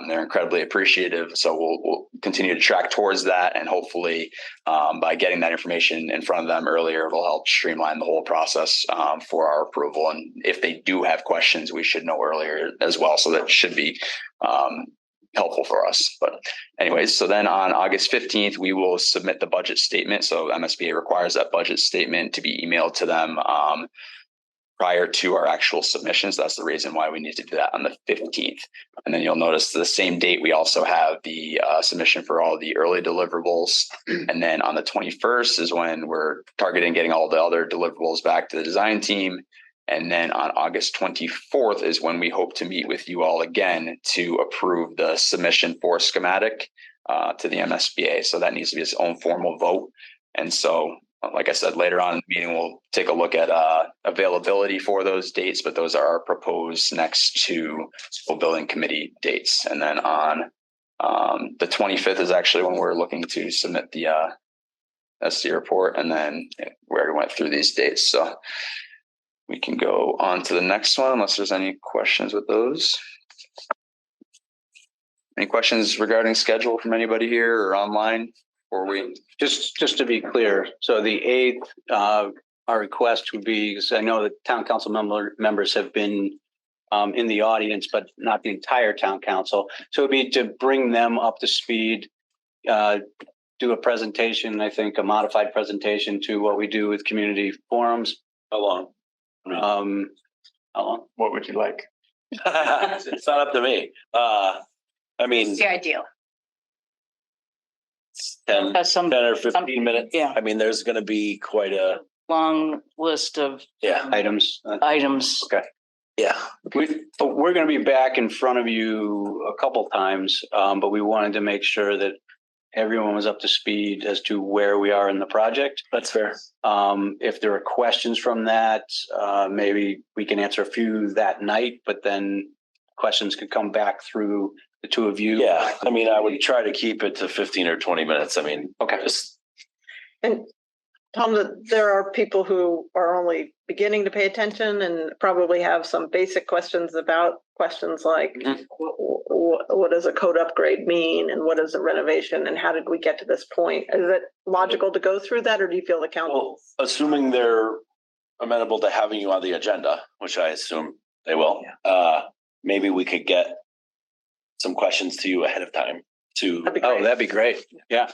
They're incredibly appreciative. So we'll continue to track towards that. And hopefully by getting that information in front of them earlier, it'll help streamline the whole process for our approval. And if they do have questions, we should know earlier as well. So that should be helpful for us. But anyways, so then on August 15th, we will submit the budget statement. So MSBA requires that budget statement to be emailed to them prior to our actual submissions. That's the reason why we need to do that on the 15th. And then you'll notice the same date, we also have the submission for all the early deliverables. And then on the 21st is when we're targeting getting all the other deliverables back to the design team. And then on August 24th is when we hope to meet with you all again to approve the submission for schematic to the MSBA. So that needs to be its own formal vote. And so, like I said, later on in the meeting, we'll take a look at availability for those dates, but those are proposed next to school building committee dates. And then on the 25th is actually when we're looking to submit the SC report. And then we already went through these dates. So we can go on to the next one unless there's any questions with those. Any questions regarding schedule from anybody here or online? Or we Just to be clear, so the 8th, our request would be, because I know that town council members have been in the audience, but not the entire town council. So it'd be to bring them up to speed, do a presentation, I think a modified presentation to what we do with community forums. How long? How long? What would you like? It's not up to me. I mean, It's the ideal. 10 Has some 10 or 15 minutes. Yeah. I mean, there's going to be quite a, long list of Items. items. yeah. We're going to be back in front of you a couple times, but we wanted to make sure that everyone was up to speed as to where we are in the project. That's fair. If there are questions from that, maybe we can answer a few that night, but then questions could come back through the two of you. Yeah. I mean, I would try to keep it to 15 or 20 minutes. I mean, Okay. just, And Tom, there are people who are only beginning to pay attention and probably have some basic questions about questions like Mhm. what does a code upgrade mean and what is a renovation and how did we get to this point? Is it logical to go through that, or do you feel the council? well, assuming they're amenable to having you on the agenda, which I assume they will, maybe we could get some questions to you ahead of time to That'd be Oh, great. that'd be great. Yeah.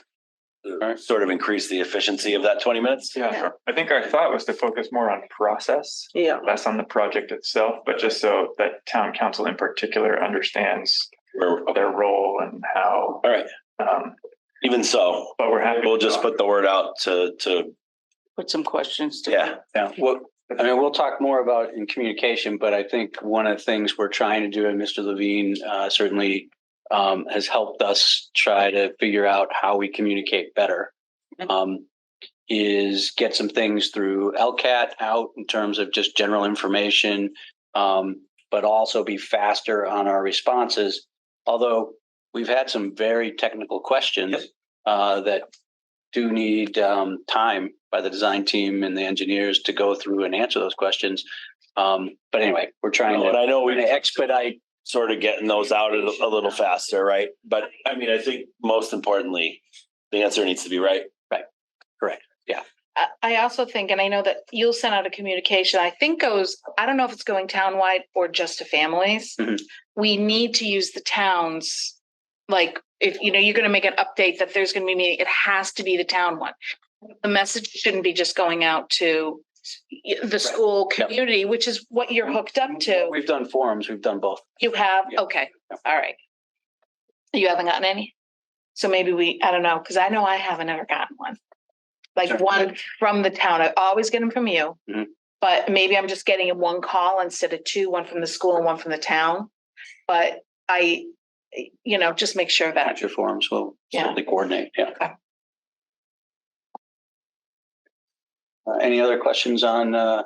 sort of increase the efficiency of that 20 minutes. Yeah, I think our thought was to focus more on process, Yeah. less on the project itself, but just so that town council in particular understands Where- their role and how. All right. Even so, But we're happy. we'll just put the word out to, Put some questions to. yeah. Yeah. Well, I mean, we'll talk more about in communication, but I think one of the things we're trying to do, and Mr. Levine certainly has helped us try to figure out how we communicate better, is get some things through LCAT out in terms of just general information, but also be faster on our responses. Although we've had some very technical questions that do need time by the design team and the engineers to go through and answer those questions. But anyway, we're trying And to I know we expedite. sort of getting those out a little faster, right? But I mean, I think most importantly, the answer needs to be right. Correct. Yeah. I also think, and I know that you'll send out a communication, I think I don't know if it's going townwide or just to families. Mhm. We need to use the towns, like, if, you're going to make an update that there's going to be a meeting, it has to be the town one. The message shouldn't be just going out to the school Yep. community, which is what you're hooked up to. We've done forums. We've done both. You have, Yeah. okay, all right. You haven't gotten any? So maybe I don't know, because I know I haven't ever gotten one. Like Sure. one from the town. I always get them from you. Mhm. But maybe I'm just getting one call instead of two, one from the school and one from the town. But just make sure that, Future forums will Yeah. certainly coordinate. Yeah. Okay. Any other questions on the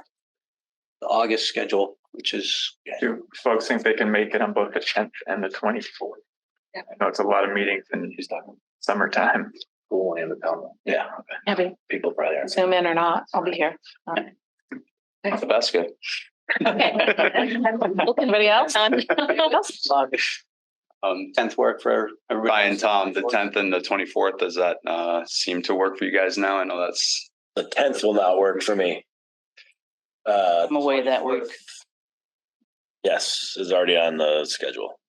August schedule, which is Do folks think they can make it on both the 10th and the 24th? I know it's a lot of meetings in summertime. cool and the town? Yeah. having People probably aren't. Zoom in or not, I'll be here. That's the best good. Anybody else? 10th work for everybody? Ryan, Tom, the 10th and the 24th, does that seem to work for you guys now? I know that's. The 10th will not work for me. I'm away that week. Yes, is already on the schedule.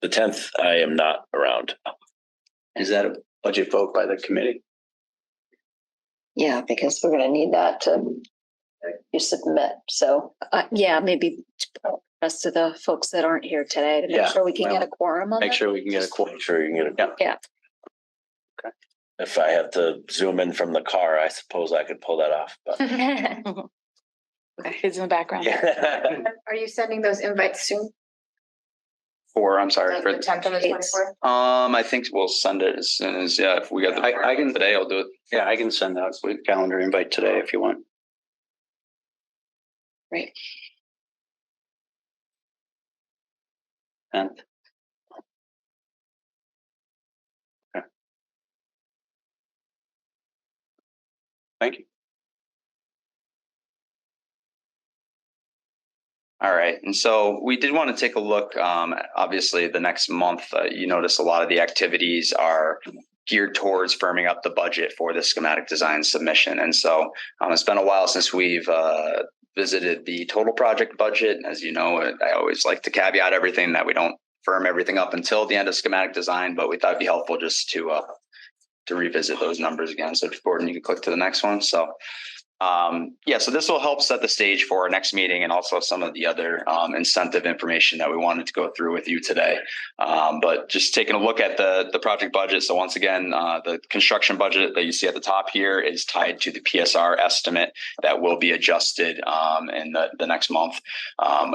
The 10th, I am not around. Is that a budget vote by the committee? Yeah, because we're gonna need that to you submit. So, yeah, maybe rest of the folks that aren't here today to make Yeah, sure we can well, get a quorum on Make that. sure we can get a quote. Make sure you can get Yeah. Yeah. if I have to zoom in from the car, I suppose I could pull that off, but. Kids in the background. Yeah. Are you sending those invites soon? I'm sorry, for The 10th and the 24th? I think we'll send it as soon as, yeah, if we got the. I can- Today, I'll do it. Yeah, I can send out a calendar invite today if you want. Right. 10th. Okay. Thank you. All right, and so we did want to take a look, obviously, the next month, you notice a lot of the activities are geared towards firming up the budget for the schematic design submission. And so it's been a while since we've visited the total project budget. As you know, I always like to caveat everything that we don't firm everything up until the end of schematic design, but we thought it'd be helpful just to revisit those numbers again. So Gordon, you can click to the next one. So so this will help set the stage for our next meeting and also some of the other incentive information that we wanted to go through with you today. But just taking a look at the project budget. So once again, the construction budget that you see at the top here is tied to the PSR estimate that will be adjusted in the next month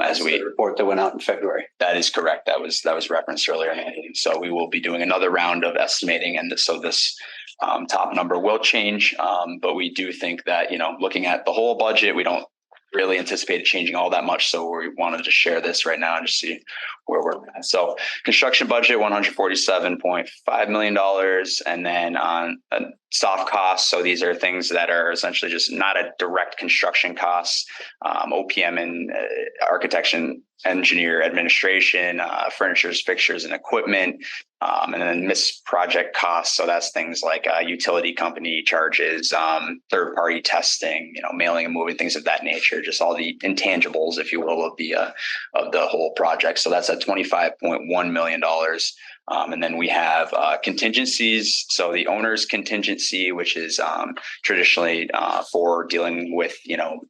as we report that went out in February. That is correct. That was referenced earlier in the meeting. So we will be doing another round of estimating, and so this top number will change, but we do think that, looking at the whole budget, we don't really anticipate it changing all that much. So we wanted to share this right now and just see where we're at. So construction budget, $147.5 million. And then on soft costs. So these are things that are essentially just not a direct construction costs, OPM and architecture, engineer administration, furnitures, fixtures, and equipment. And then project costs. So that's things like utility company charges, third-party testing, mailing and moving, things of that nature. Just all the intangibles, if you will, of the whole project. So that's at $25.1 million. And then we have contingencies. So the owner's contingency, which is traditionally for dealing with,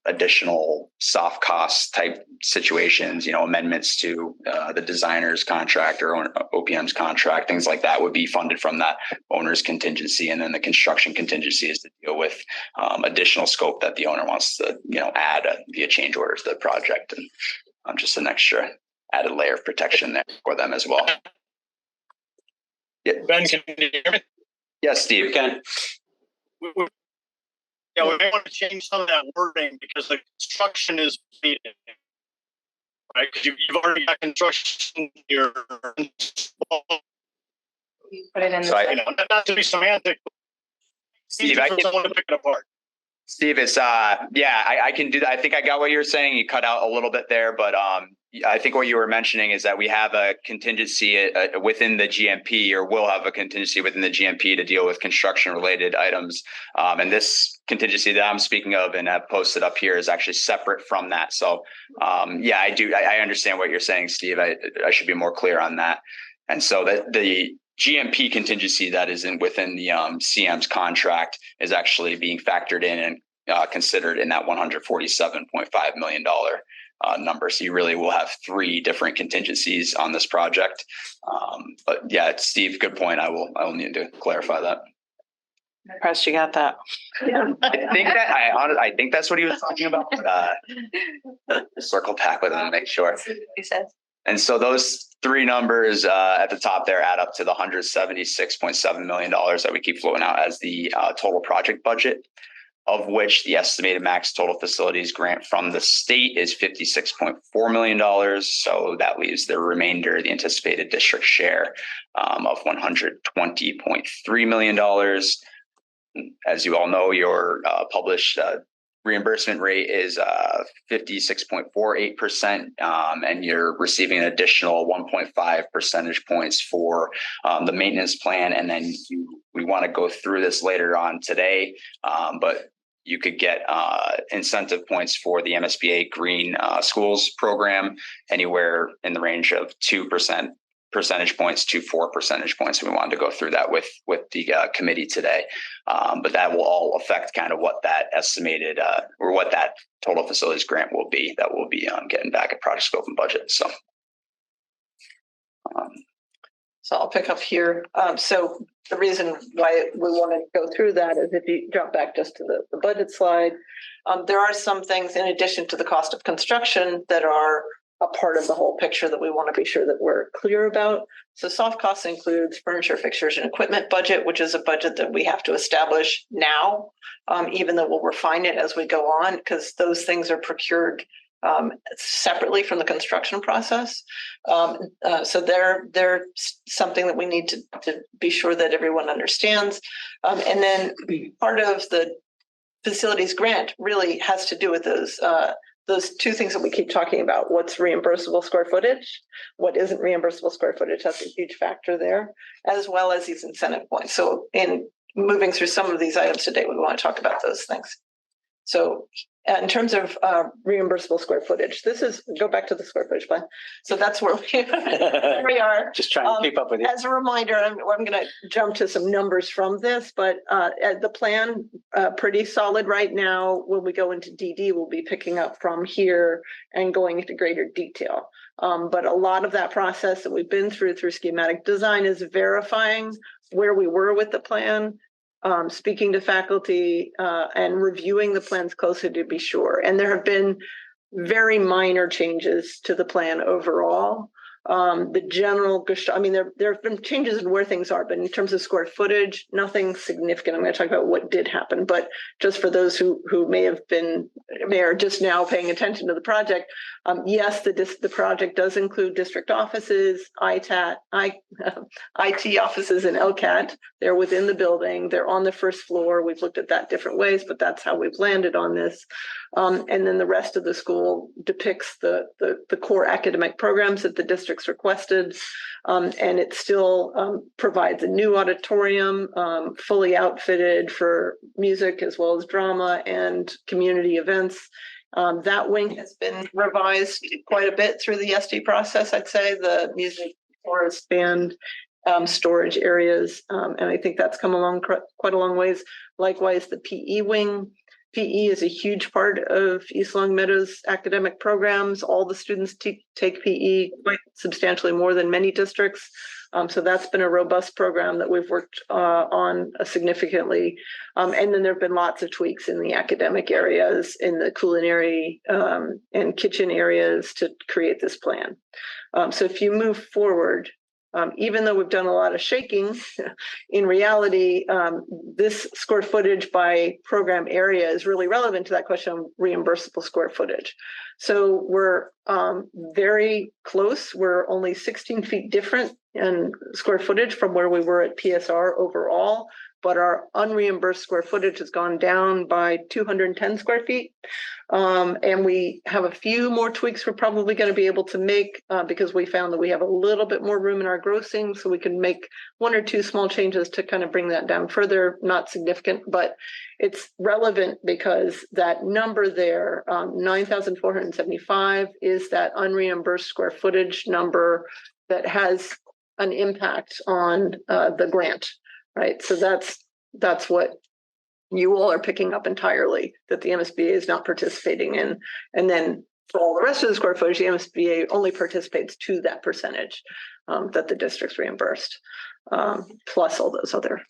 additional soft cost type situations, amendments to the designer's contract or OPM's contract, things like that would be funded from that owner's contingency. And then the construction contingency is to deal with additional scope that the owner wants to, add via change order to the project. And just an extra added layer of protection there for them as well. Yeah. Ben, can you hear me? Yes, Steve. Can. Yeah, we may want to change some of that wording because the construction is needed. Right, because you've already got construction here. You put it in So Not to be semantic. Steve, I someone to pick it apart. Steve, it's I can do that. I think I got what you were saying. You cut out a little bit there, but I think what you were mentioning is that we have a contingency within the GMP, or will have a contingency within the GMP to deal with construction related items. And this contingency that I'm speaking of and have posted up here is actually separate from that. So I do. I understand what you're saying, Steve. I should be more clear on that. And so that the GMP contingency that is within the CM's contract is actually being factored in and considered in that $147.5 million number. So you really will have three different contingencies on this project. But yeah, Steve, good point. I will need to clarify that. Impressed you got that. I think that's what he was talking about. Circle back with him and make sure. He says. And so those three numbers at the top there add up to the $176.7 million that we keep floating out as the total project budget, of which the estimated max total facilities grant from the state is $56.4 million. So that leaves the remainder, the anticipated district share of $120.3 million. As you all know, your published reimbursement rate is 56.48%, and you're receiving an additional 1.5 percentage points for the maintenance plan. And then we want to go through this later on today, but you could get incentive points for the MSBA Green Schools program anywhere in the range of 2% percentage points to 4 percentage points. We wanted to go through that with the committee today. But that will all affect kind of what that estimated or what that total facilities grant will be that we'll be getting back at project scope and budget. So. So I'll pick up here. So the reason why we want to go through that is if you jump back just to the budget slide, there are some things in addition to the cost of construction that are a part of the whole picture that we want to be sure that we're clear about. So soft costs includes furniture, fixtures, and equipment budget, which is a budget that we have to establish now, even though we'll refine it as we go on, because those things are procured separately from the construction process. So they're something that we need to be sure that everyone understands. And then part of the facilities grant really has to do with those two things that we keep talking about. What's reimbursable square footage? What isn't reimbursable square footage? That's a huge factor there, as well as these incentive points. So in moving through some of these items today, we want to talk about those things. So in terms of reimbursable square footage, go back to the square footage plan. So that's where we are. Just trying to keep up with you. As a reminder, I'm going to jump to some numbers from this, but the plan pretty solid right now. When we go into DD, we'll be picking up from here and going into greater detail. But a lot of that process that we've been through schematic design is verifying where we were with the plan, speaking to faculty and reviewing the plans closely to be sure. And there have been very minor changes to the plan overall. The general, I mean, there have been changes in where things are, but in terms of square footage, nothing significant. I'm going to talk about what did happen, but just for those who may are just now paying attention to the project, yes, the project does include district offices, IT offices, and LCAT. They're within the building. They're on the first floor. We've looked at that different ways, but that's how we've landed on this. And then the rest of the school depicts the core academic programs that the district's requested. And it still provides a new auditorium, fully outfitted for music as well as drama and community events. That wing has been revised quite a bit through the SD process, I'd say, the music, chorus, band, storage areas. And I think that's come along quite a long ways. Likewise, the PE wing. PE is a huge part of East Long Meadow's academic programs. All the students take PE quite substantially more than many districts. So that's been a robust program that we've worked on significantly. And then there have been lots of tweaks in the academic areas, in the culinary and kitchen areas to create this plan. So if you move forward, even though we've done a lot of shaking, in reality, this square footage by program area is really relevant to that question of reimbursable square footage. So we're very close. We're only 16 feet different in square footage from where we were at PSR overall, but our unreimbursed square footage has gone down by 210 square feet. And we have a few more tweaks we're probably going to be able to make because we found that we have a little bit more room in our grossing, so we can make one or two small changes to kind of bring that down further. Not significant, but it's relevant because that number there, 9,475, is that unreimbursed square footage number that has an impact on the grant, right? So that's what you all are picking up entirely, that the MSBA is not participating in. And then for all the rest of the square footage, the MSBA only participates to that percentage that the district's reimbursed, plus all those other,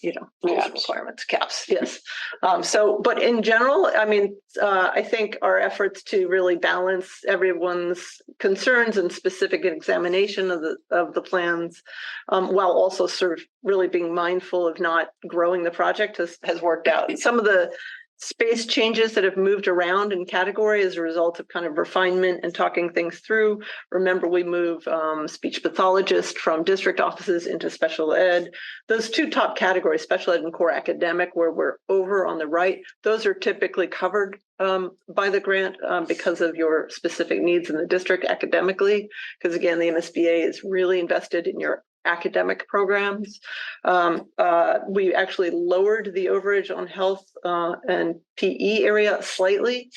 rules, requirements, caps. Yes. But in general, I mean, I think our efforts to really balance everyone's concerns and specific examination of the plans, while also sort of really being mindful of not growing the project has worked out. Some of the space changes that have moved around in category as a result of kind of refinement and talking things through. Remember, we move speech pathologist from district offices into special ed. Those two top categories, special ed and core academic, where we're over on the right, those are typically covered by the grant because of your specific needs in the district academically. Because again, the MSBA is really invested in your academic programs. We actually lowered the overage on health and PE area slightly.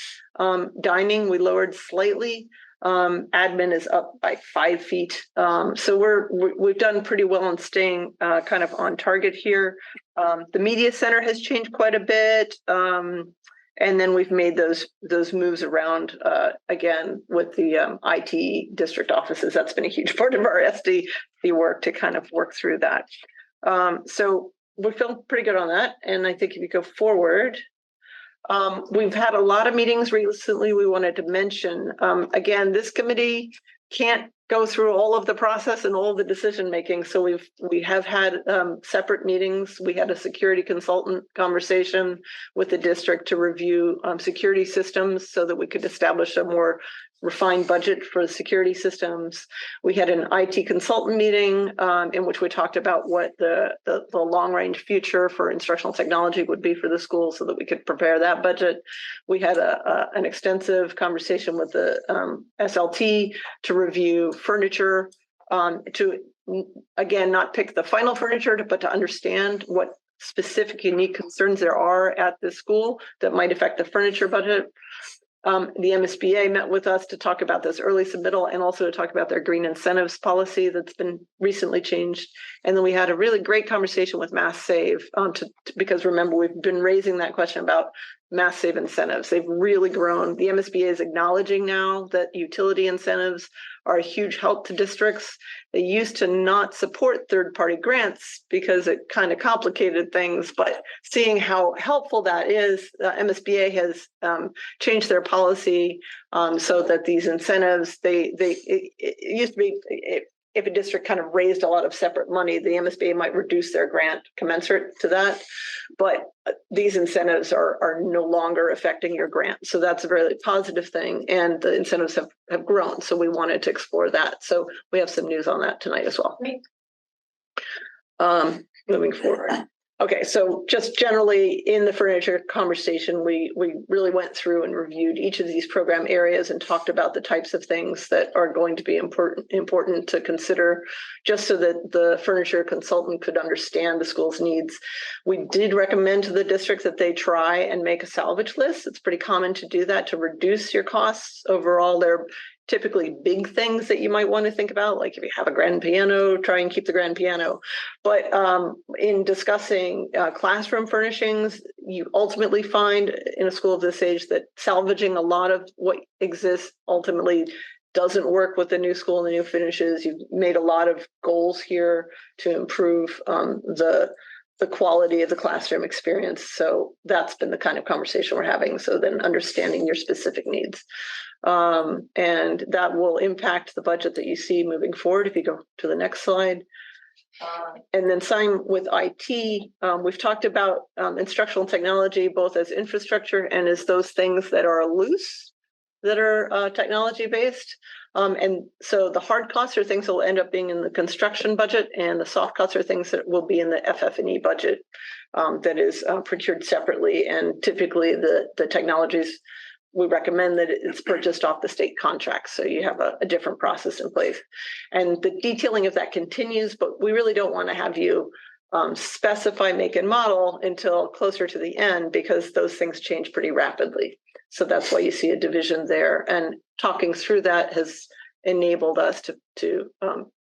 Dining, we lowered slightly. Admin is up by 5 feet. So we've done pretty well in staying kind of on target here. The media center has changed quite a bit. And then we've made those moves around again with the IT district offices. That's been a huge part of our SD work to kind of work through that. So we feel pretty good on that. And I think if you go forward, we've had a lot of meetings recently we wanted to mention. Again, this committee can't go through all of the process and all of the decision making. So we have had separate meetings. We had a security consultant conversation with the district to review security systems so that we could establish a more refined budget for the security systems. We had an IT consultant meeting in which we talked about what the long range future for instructional technology would be for the school so that we could prepare that budget. We had an extensive conversation with the SLT to review furniture, to again, not pick the final furniture, but to understand what specific unique concerns there are at the school that might affect the furniture budget. The MSBA met with us to talk about this early submittal and also to talk about their green incentives policy that's been recently changed. And then we had a really great conversation with Mass Save because remember, we've been raising that question about Mass Save incentives. They've really grown. The MSBA is acknowledging now that utility incentives are a huge help to districts. They used to not support third-party grants because it kind of complicated things, but seeing how helpful that is, MSBA has changed their policy so that these incentives, it used to be, if a district kind of raised a lot of separate money, the MSBA might reduce their grant commensurate to that. But these incentives are no longer affecting your grant. So that's a really positive thing. And the incentives have grown. So we wanted to explore that. So we have some news on that tonight as well. Moving forward. Okay, so just generally in the furniture conversation, we really went through and reviewed each of these program areas and talked about the types of things that are going to be important to consider, just so that the furniture consultant could understand the school's needs. We did recommend to the district that they try and make a salvage list. It's pretty common to do that to reduce your costs overall. They're typically big things that you might want to think about, like if you have a grand piano, try and keep the grand piano. But in discussing classroom furnishings, you ultimately find in a school of this age that salvaging a lot of what exists ultimately doesn't work with the new school and the new finishes. You've made a lot of goals here to improve the quality of the classroom experience. So that's been the kind of conversation we're having. So then understanding your specific needs. And that will impact the budget that you see moving forward if you go to the next slide. And then same with IT. We've talked about instructional technology, both as infrastructure and as those things that are loose, that are technology based. And so the hard costs are things that will end up being in the construction budget, and the soft costs are things that will be in the FF&E budget that is procured separately. And typically the technologies, we recommend that it's purchased off the state contracts. So you have a different process in place. And the detailing of that continues, but we really don't want to have you specify make and model until closer to the end, because those things change pretty rapidly. So that's why you see a division there. And talking through that has enabled us to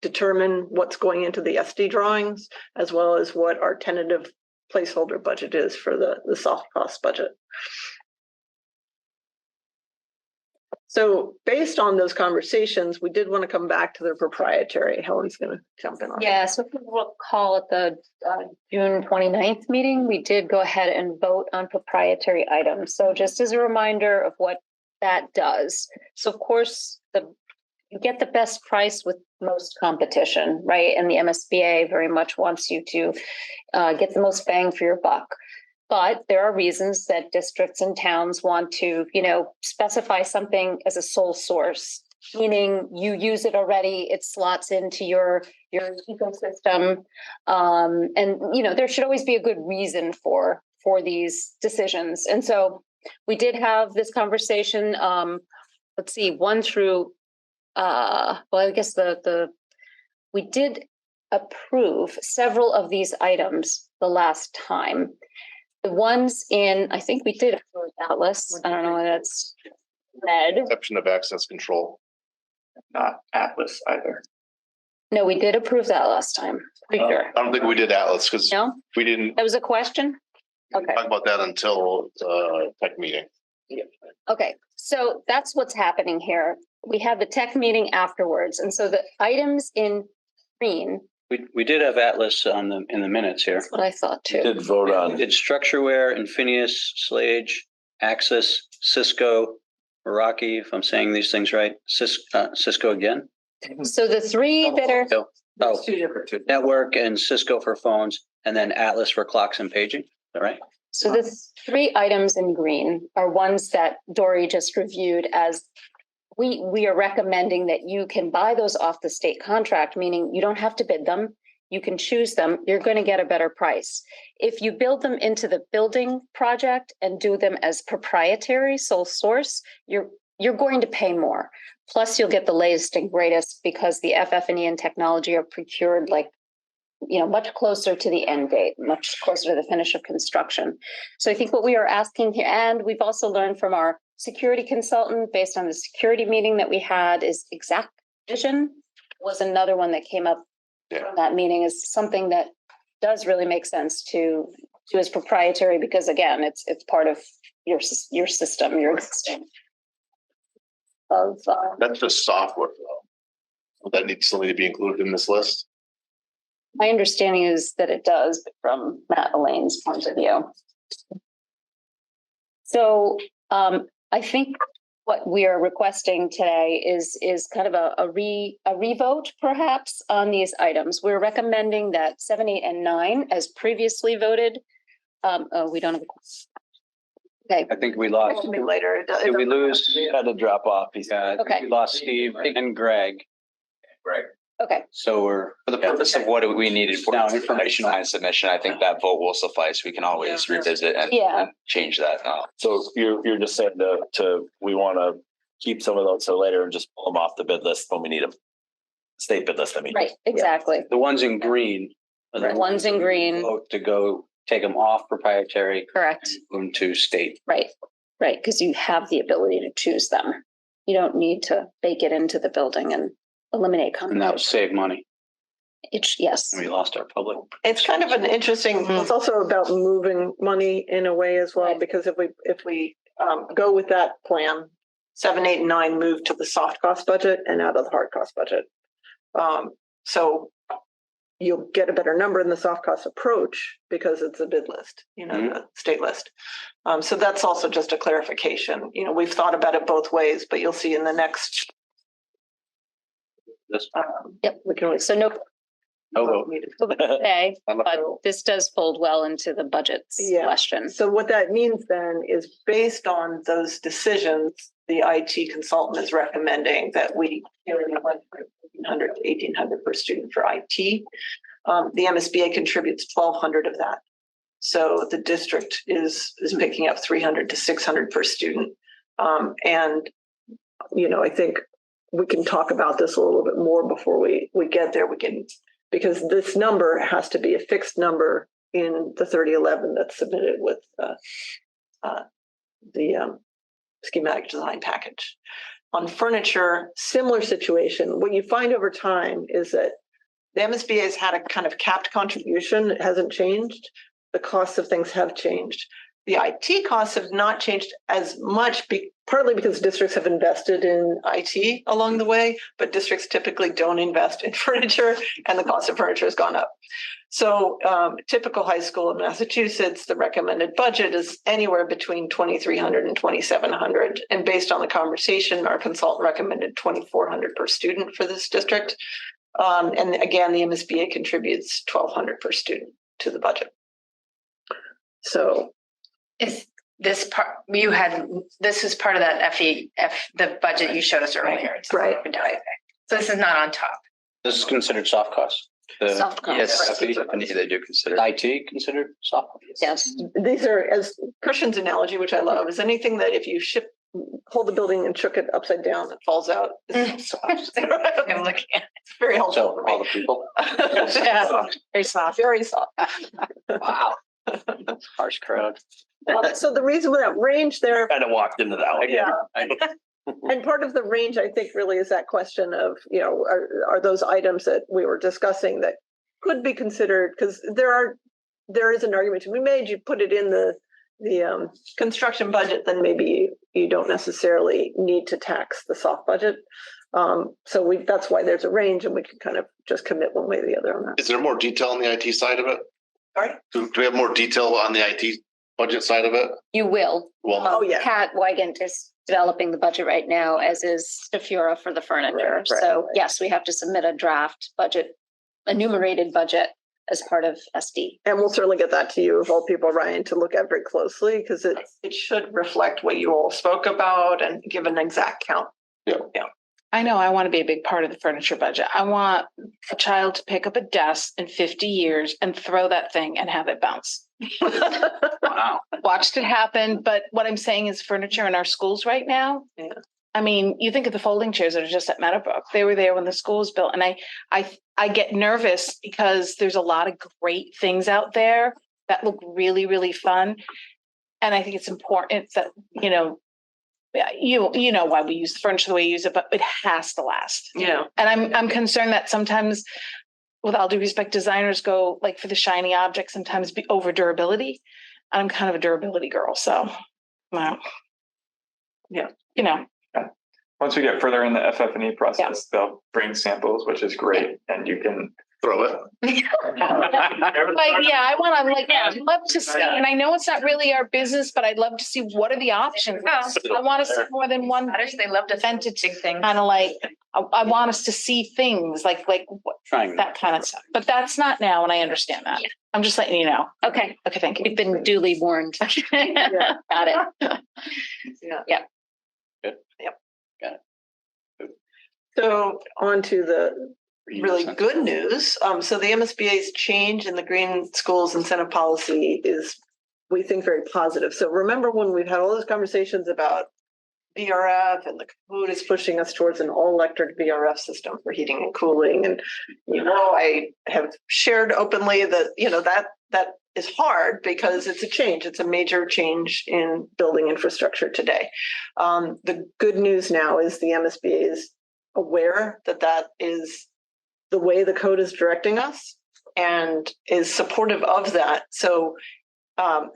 determine what's going into the SD drawings, as well as what our tentative placeholder budget is for the soft cost budget. So based on those conversations, we did want to come back to the proprietary. Helen's going to jump in on Yeah, so if you recall at the June 29th meeting, we did go ahead and vote on proprietary items. So just as a reminder of what that does. So of course, you get the best price with most competition, right? And the MSBA very much wants you to get the most bang for your buck. But there are reasons that districts and towns want to, specify something as a sole source, meaning you use it already, it slots into your ecosystem. And, there should always be a good reason for these decisions. And so we did have this conversation, let's see, one through, I guess we did approve several of these items the last time. The ones I think we did approve Atlas. I don't know whether that's red. Exception of access control. not Atlas either. No, we did approve that last time. Pretty sure. I don't think we did Atlas because No, we didn't that was a question? Okay. talk about that until the tech meeting. Okay, so that's what's happening here. We had the tech meeting afterwards, and so the items in green, We did have Atlas on in the minutes here. that's what I thought too. Did vote We on, did Structureware, Infinius, Slage, Axis, Cisco, Meraki, if I'm saying these things right, Cisco again. So the three that are, Oh, Two different. network and Cisco for phones, and then Atlas for clocks and paging. All right. so the three items in green are ones that Dory just reviewed as we are recommending that you can buy those off the state contract, meaning you don't have to bid them. You can choose them. You're going to get a better price. If you build them into the building project and do them as proprietary sole source, you're going to pay more. Plus, you'll get the latest and greatest because the FF&E and technology are procured like, much closer to the end date, much closer to the finish of construction. So I think what we are asking here, and we've also learned from our security consultant, based on the security meeting that we had, is Exact Vision was another one that came up from that meeting, is something that does really make sense to as proprietary, because again, it's part of your system, your existing. That's just software though. That needs still need to be included in this list. My understanding is that it does, but from Matt Elaine's point of view. So I think what we are requesting today is kind of a revote perhaps on these items. We're recommending that 7, 8, and 9 as previously voted. We don't have okay. I think we lost. Later. Did we lose? had to drop off. He said, Yeah, I think we lost Steve and Greg. Okay. So we're. For the purpose of what we needed for Now, information and submission, I think that vote will suffice. We can always revisit and Yeah. and change that. so you're just saying we want to keep some of those till later and just pull them off the bid list when we need them. State bid list, I mean. Right, exactly. The ones in green. are The ones in green. Vote to go take them off proprietary. Correct. and to state. Right, because you have the ability to choose them. You don't need to bake it into the building and eliminate And that would competition. save money. Yes, And we lost our public. It's kind of an interesting, it's also about moving money in a way as well, Right. because if we go with that plan, 7, 8, and 9 move to the soft cost budget and out of the hard cost budget. So you'll get a better number in the soft cost approach because it's a bid list, the state list. So that's also just a clarification. We've thought about it both ways, but you'll see in the next. This. yep. We can always. So no No vote. today, I'm a- but this does fold well into the budgets Yeah. question. So what that means then is based on those decisions, the IT consultant is recommending that we carry 1,500 to 1,800 per student for IT. The MSBA contributes 1,200 of that. So the district is picking up 300 to 600 per student. And, I think we can talk about this a little bit more before we get there. Because this number has to be a fixed number in the 3011 that's submitted with the schematic design package. On furniture, similar situation. What you find over time is that the MSBA has had a kind of capped contribution. It hasn't changed. The costs of things have changed. The IT costs have not changed as much, partly because districts have invested in IT along the way, but districts typically don't invest in furniture, and the cost of furniture has gone up. So typical high school in Massachusetts, the recommended budget is anywhere between 2,300 and 2,700. And based on the conversation, our consultant recommended 2,400 per student for this district. And again, the MSBA contributes 1,200 per student to the budget. So Is this part, this is part of that the budget you showed us earlier. It's Right. So this is not on top. This is considered soft cost. The Soft cost. Yes, Right. they do consider. IT considered soft. cost? Yes. these are, as Christian's analogy, which I love, is anything that if you hold the building and shook it upside down, it falls out. It's soft. I'm looking at. It's very helpful So for all me. the people. Yeah, very soft, very soft. Wow. Harsh crowd. So the reason for that range there, Kind of walked into that one. yeah, And part of the range, I think, really is that question of, you know, are those items that we were discussing that could be considered, because there is an argument to be made, you put it in the construction budget, then maybe you don't necessarily need to tax the soft budget. So that's why there's a range, and we can kind of just commit one way or the other on that. Is there more detail on the IT side of it? Sorry? Do we have more detail on the IT budget side of it? You will. Well, Oh, yeah. Pat Wygant is developing the budget right now, as is Stafura for the furniture. Right, So yes, we have to submit a draft budget, enumerated budget as part of SD. And we'll certainly get that to you, of all people, Ryan, to look at very closely, because it should reflect what you all spoke about and give an exact count. I know I want to be a big part of the furniture budget. I want a child to pick up a desk in 50 years and throw that thing and have it bounce. Wow. Watched it happen, but what I'm saying is furniture in our schools right now. Yeah. I mean, you think of the folding chairs that are just at Meadowbrook. They were there when the school was built, and I get nervous because there's a lot of great things out there that look really, really fun, and I think it's important that you know why we use the furniture the way we use it, but it has to last. Yeah. And I'm concerned that sometimes, with all due respect, designers go like for the shiny objects, sometimes be over durability. I'm kind of a durability girl, so well, Yeah. you know. Once we get further in the FF&E process, they'll bring samples, which is great, and you can throw it. Like, yeah, I'd love to see, and I know it's not really our business, but I'd love to see what are the options. I want to see more than one. They love to entity, big things. kind of like, I want us to see things like Trying that kind of stuff, but that's not now, and I understand that. I'm just letting you know. Okay, Okay, thank you. you've been duly warned. Got it. So on to the really good news. So the MSBA's change in the Green Schools Incentive Policy is, we think, very positive. So remember when we've had all those conversations about VRF, and the code is pushing us towards an all-electric VRF system for heating and cooling. And, I have shared openly that, that is hard because it's a change. It's a major change in building infrastructure today. The good news now is the MSBA is aware that that is the way the code is directing us and is supportive of that. So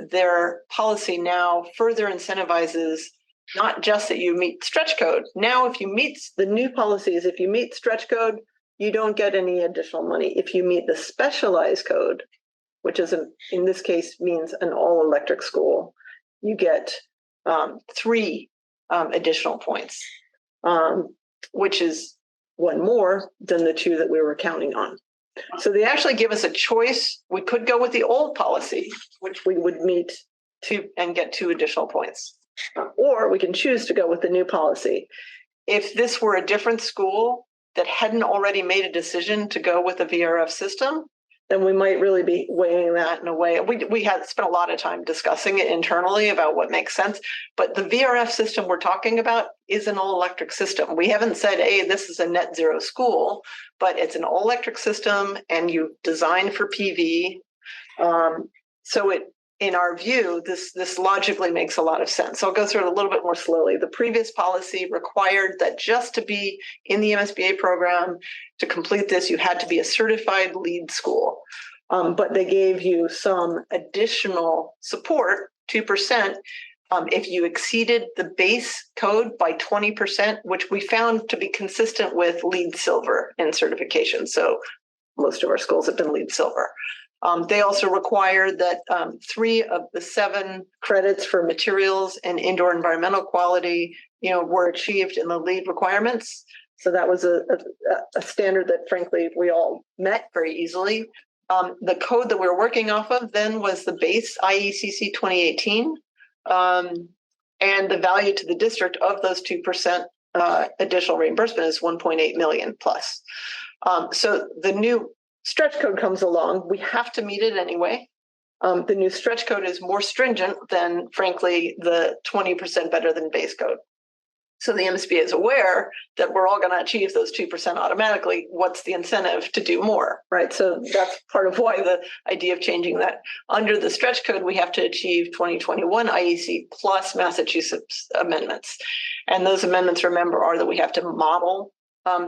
their policy now further incentivizes not just that you meet stretch code. Now, if you meet the new policies, if you meet stretch code, you don't get any additional money. If you meet the specialized code, which is in this case means an all electric school, you get 3 additional points, which is one more than the 2 that we were counting on. So they actually give us a choice. We could go with the old policy, which we would meet 2 and get 2 additional points. Or we can choose to go with the new policy. If this were a different school that hadn't already made a decision to go with the VRF system, then we might really be weighing that in a way. We had spent a lot of time discussing it internally about what makes sense. But the VRF system we're talking about is an all-electric system. We haven't said, hey, this is a net zero school, but it's an all-electric system and you design for PV. So in our view, this logically makes a lot of sense. So I'll go through it a little bit more slowly. The previous policy required that just to be in the MSBA program, to complete this, you had to be a certified LEED school. But they gave you some additional support, 2%, if you exceeded the base code by 20%, which we found to be consistent with LEED Silver in certification. So most of our schools have been LEED Silver. They also required that 3 of the 7 credits for materials and indoor environmental quality, were achieved in the LEED requirements. So that was a standard that, frankly, we all met very easily. The code that we were working off of then was the base IECC 2018, and the value to the district of those 2% additional reimbursement is 1.8 million plus. So the new stretch code comes along, we have to meet it anyway. The new stretch code is more stringent than, frankly, the 20% better than base code. So the MSBA is aware that we're all going to achieve those 2% automatically. What's the incentive to do more, right? So that's part of why the idea of changing that. Under the stretch code, we have to achieve 2021 IEC plus Massachusetts amendments. And those amendments, remember, are that we have to model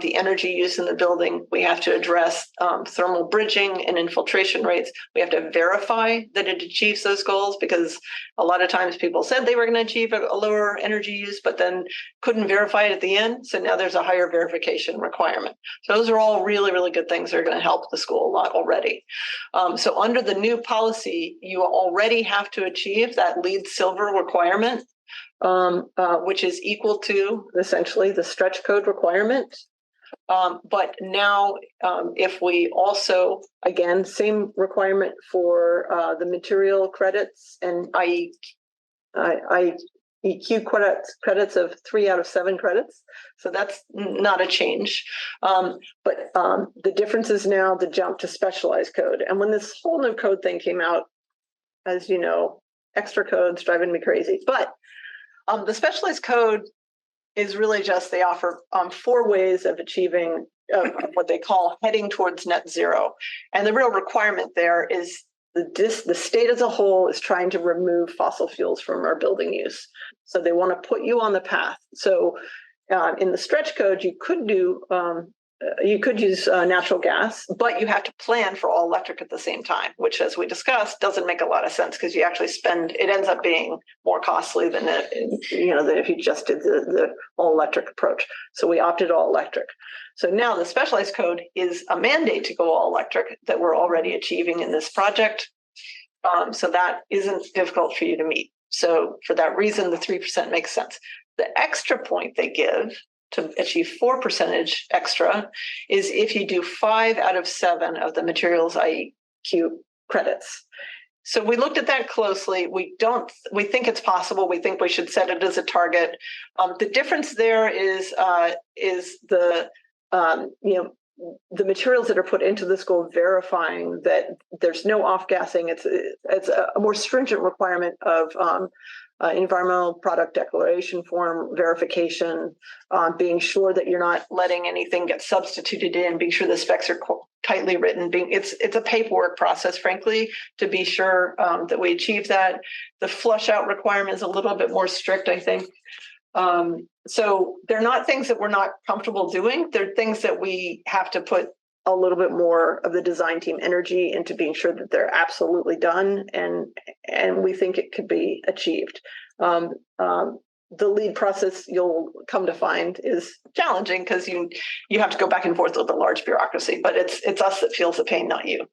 the energy use in the building. We have to address thermal bridging and infiltration rates. We have to verify that it achieves those goals, because a lot of times people said they were going to achieve a lower energy use, but then couldn't verify it at the end. So now there's a higher verification requirement. So those are all really, really good things that are going to help the school a lot already. So under the new policy, you already have to achieve that LEED Silver requirement, which is equal to essentially the stretch code requirement. But now, if we also, again, same requirement for the material credits and IEQ credits of 3 out of 7 credits. So that's not a change. But the difference is now the jump to specialized code. And when this whole new code thing came out, as you know, extra code's driving me crazy. But the specialized code is really just, they offer 4 ways of achieving what they call heading towards net zero. And the real requirement there is the state as a whole is trying to remove fossil fuels from our building use. So they want to put you on the path. So in the stretch code, you could use natural gas, but you have to plan for all electric at the same time, which, as we discussed, doesn't make a lot of sense, because you actually it ends up being more costly than than if you just did the all electric approach. So we opted all electric. So now the specialized code is a mandate to go all electric that we're already achieving in this project. So that isn't difficult for you to meet. So for that reason, the 3% makes sense. The extra point they give to achieve 4% extra is if you do 5 out of 7 of the materials IEQ credits. So we looked at that closely. We think it's possible. We think we should set it as a target. The difference there is the materials that are put into the school verifying that there's no off-gassing. It's a more stringent requirement of environmental product declaration form verification, being sure that you're not letting anything get substituted in, being sure the specs are tightly written. It's a paperwork process, frankly, to be sure that we achieve that. The flush out requirement is a little bit more strict, I think. So they're not things that we're not comfortable doing. They're things that we have to put a little bit more of the design team energy into being sure that they're absolutely done, and we think it could be achieved. The lead process, you'll come to find, is challenging because you have to go back and forth with a large bureaucracy, but it's us that feels the pain, not you.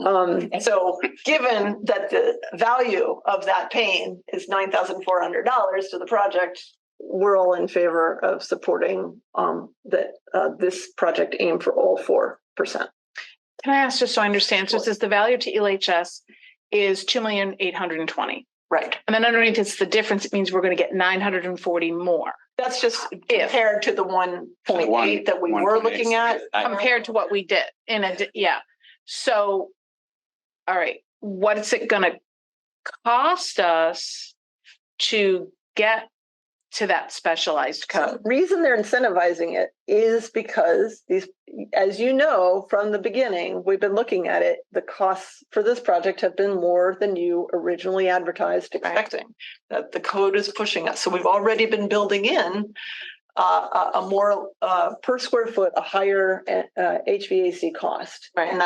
So given that the value of that pain is $9,400 to the project, we're all in favor of supporting this project aim for all 4%. Can I ask, just so I understand, so it says the value to LHS is 2,820,000. Right. And then underneath it's the difference. It means we're going to get 940 more. That's just compared to the 1.8 that we were looking at. Compared to what we did yeah. So, all right, what is it going to cost us to get to that specialized code? The reason they're incentivizing it is because these, as you know, from the beginning, we've been looking at it. The costs for this project have been more than you originally advertised expecting. That the code is pushing us. So we've already been building in a more per square foot, a higher HVAC cost. Right. And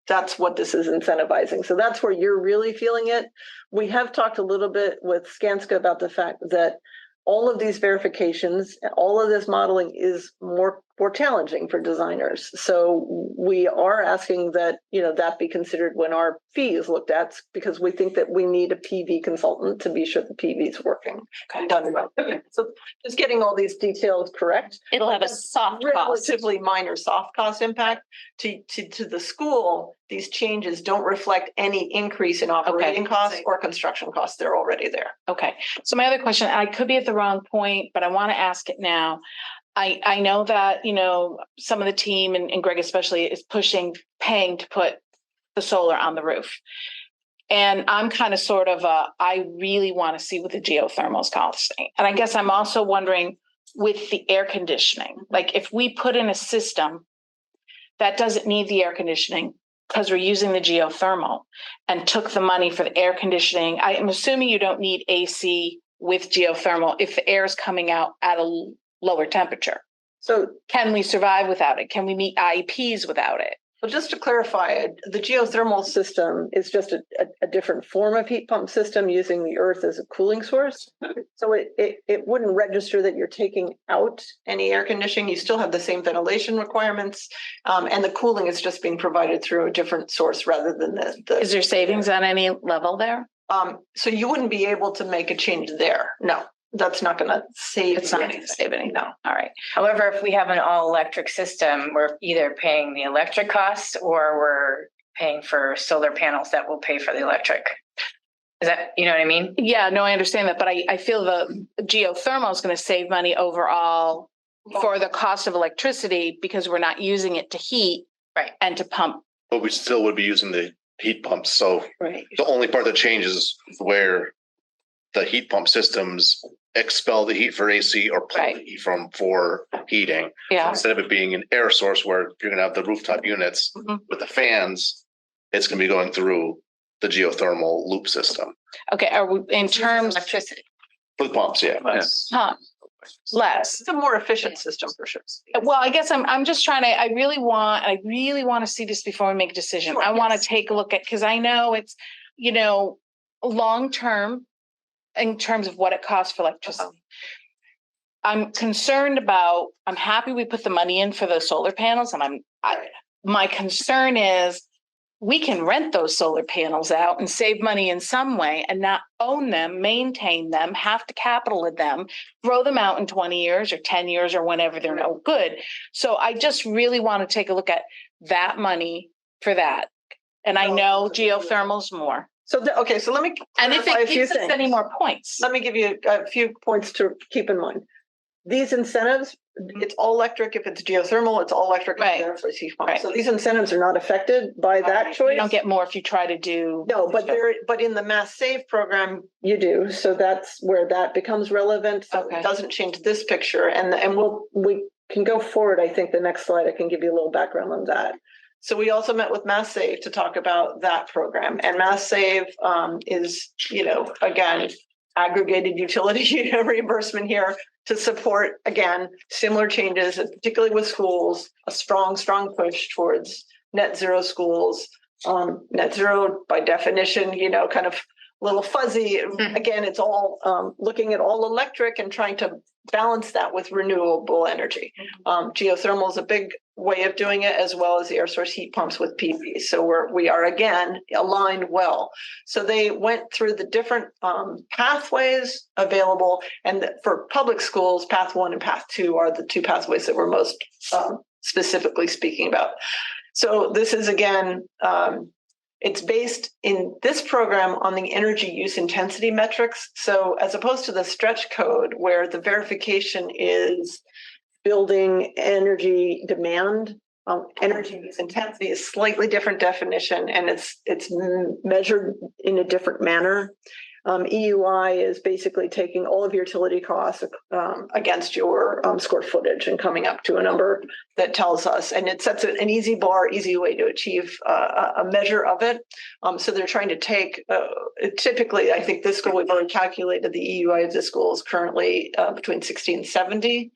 that's what this is incentivizing. So that's where you're really feeling it. We have talked a little bit with Skanska about the fact that all of these verifications, all of this modeling is more challenging for designers. So we are asking that, that be considered when our fee is looked at, because we think that we need a PV consultant to be sure the PV is working. Done well. Okay. So just getting all these details correct. It'll have a soft cost. Relatively minor soft cost impact to the school. These changes don't reflect any increase in operating costs or construction costs. They're already there. Okay. So my other question, I could be at the wrong point, but I want to ask it now. I know that, some of the team and Greg especially is paying to put the solar on the roof. And I'm kind of I really want to see what the geothermal is costing. And I guess I'm also wondering, with the air conditioning. Like if we put in a system that doesn't need the air conditioning because we're using the geothermal and took the money for the air conditioning, I am assuming you don't need AC with geothermal if the air is coming out at a lower temperature. So, Can we survive without it? Can we meet IEPs without it? well, just to clarify, the geothermal system is just a different form of heat pump system using the earth as a cooling source. So it wouldn't register that you're taking out any air conditioning. You still have the same ventilation requirements. And the cooling is just being provided through a different source rather than the. Is there savings on any level there? So you wouldn't be able to make a change there. No, that's not going to save. It's not going anything. to save anything. No. All right. However, if we have an all electric system, we're either paying the electric costs or we're paying for solar panels that will pay for the electric. Is that, you know what I mean? Yeah, no, I understand that, but I feel the geothermal is going to save money overall for the cost of electricity because we're not using it to heat. Right. And to pump. But we still would be using the heat pumps. So Right. the only part that changes is where the heat pump systems expel the heat for AC or pull Right. the heat for heating. Yeah. Instead of it being an air source where you're gonna have the rooftop units Mhm. with the fans, it's gonna be going through the geothermal loop system. Okay. Are we in terms? Electricity. For the pumps, yeah. Huh, less. It's a more efficient system for sure. Well, I guess I'm just trying to, I really want to see this before we make a decision. Sure, I want to yes. take a look at, because I know it's, long-term in terms of what it costs for electricity. I'm concerned about, I'm happy we put the money in for the solar panels and my concern is we can rent those solar panels out and save money in some way and not own them, maintain them, have to capital them, throw them out in 20 years or 10 years or whenever they're no good. So I just really want to take a look at that money for that. And I know geothermal's more. So, okay, so let me And if clarify a it few gives us things. any more points. Let me give you a few points to keep in mind. These incentives, it's all electric. If it's geothermal, it's all electric. Right. For heat pump. Right. So these incentives are not affected by that choice. You don't get more if you try to do. No, but in the Mass Save program, you do. So that's where that becomes relevant. So Okay. it doesn't change this picture. And we can go forward. I think the next slide, I can give you a little background on that. So we also met with Mass Save to talk about that program. And Mass Save is, again, aggregated utility reimbursement here to support, again, similar changes, particularly with schools, a strong push towards net zero schools. Net zero by definition, kind of a little fuzzy. Again, it's all looking at all electric and trying to balance that with renewable energy. Geothermal is a big way of doing it, as well as the air source heat pumps with PV. So we are again aligned well. So they went through the different pathways available, and for public schools, path 1 and path 2 are the two pathways that we're most specifically speaking about. So this is again, it's based in this program on the energy use intensity metrics. So as opposed to the stretch code where the verification is building energy demand, energy use intensity is slightly different definition, and it's measured in a different manner. EUI is basically taking all of your utility costs against your square footage and coming up to a number that tells us, and it sets an easy bar, easy way to achieve a measure of it. So they're trying to take, typically, I think this school, we've already calculated the EUI of this school is currently between 60 and 70.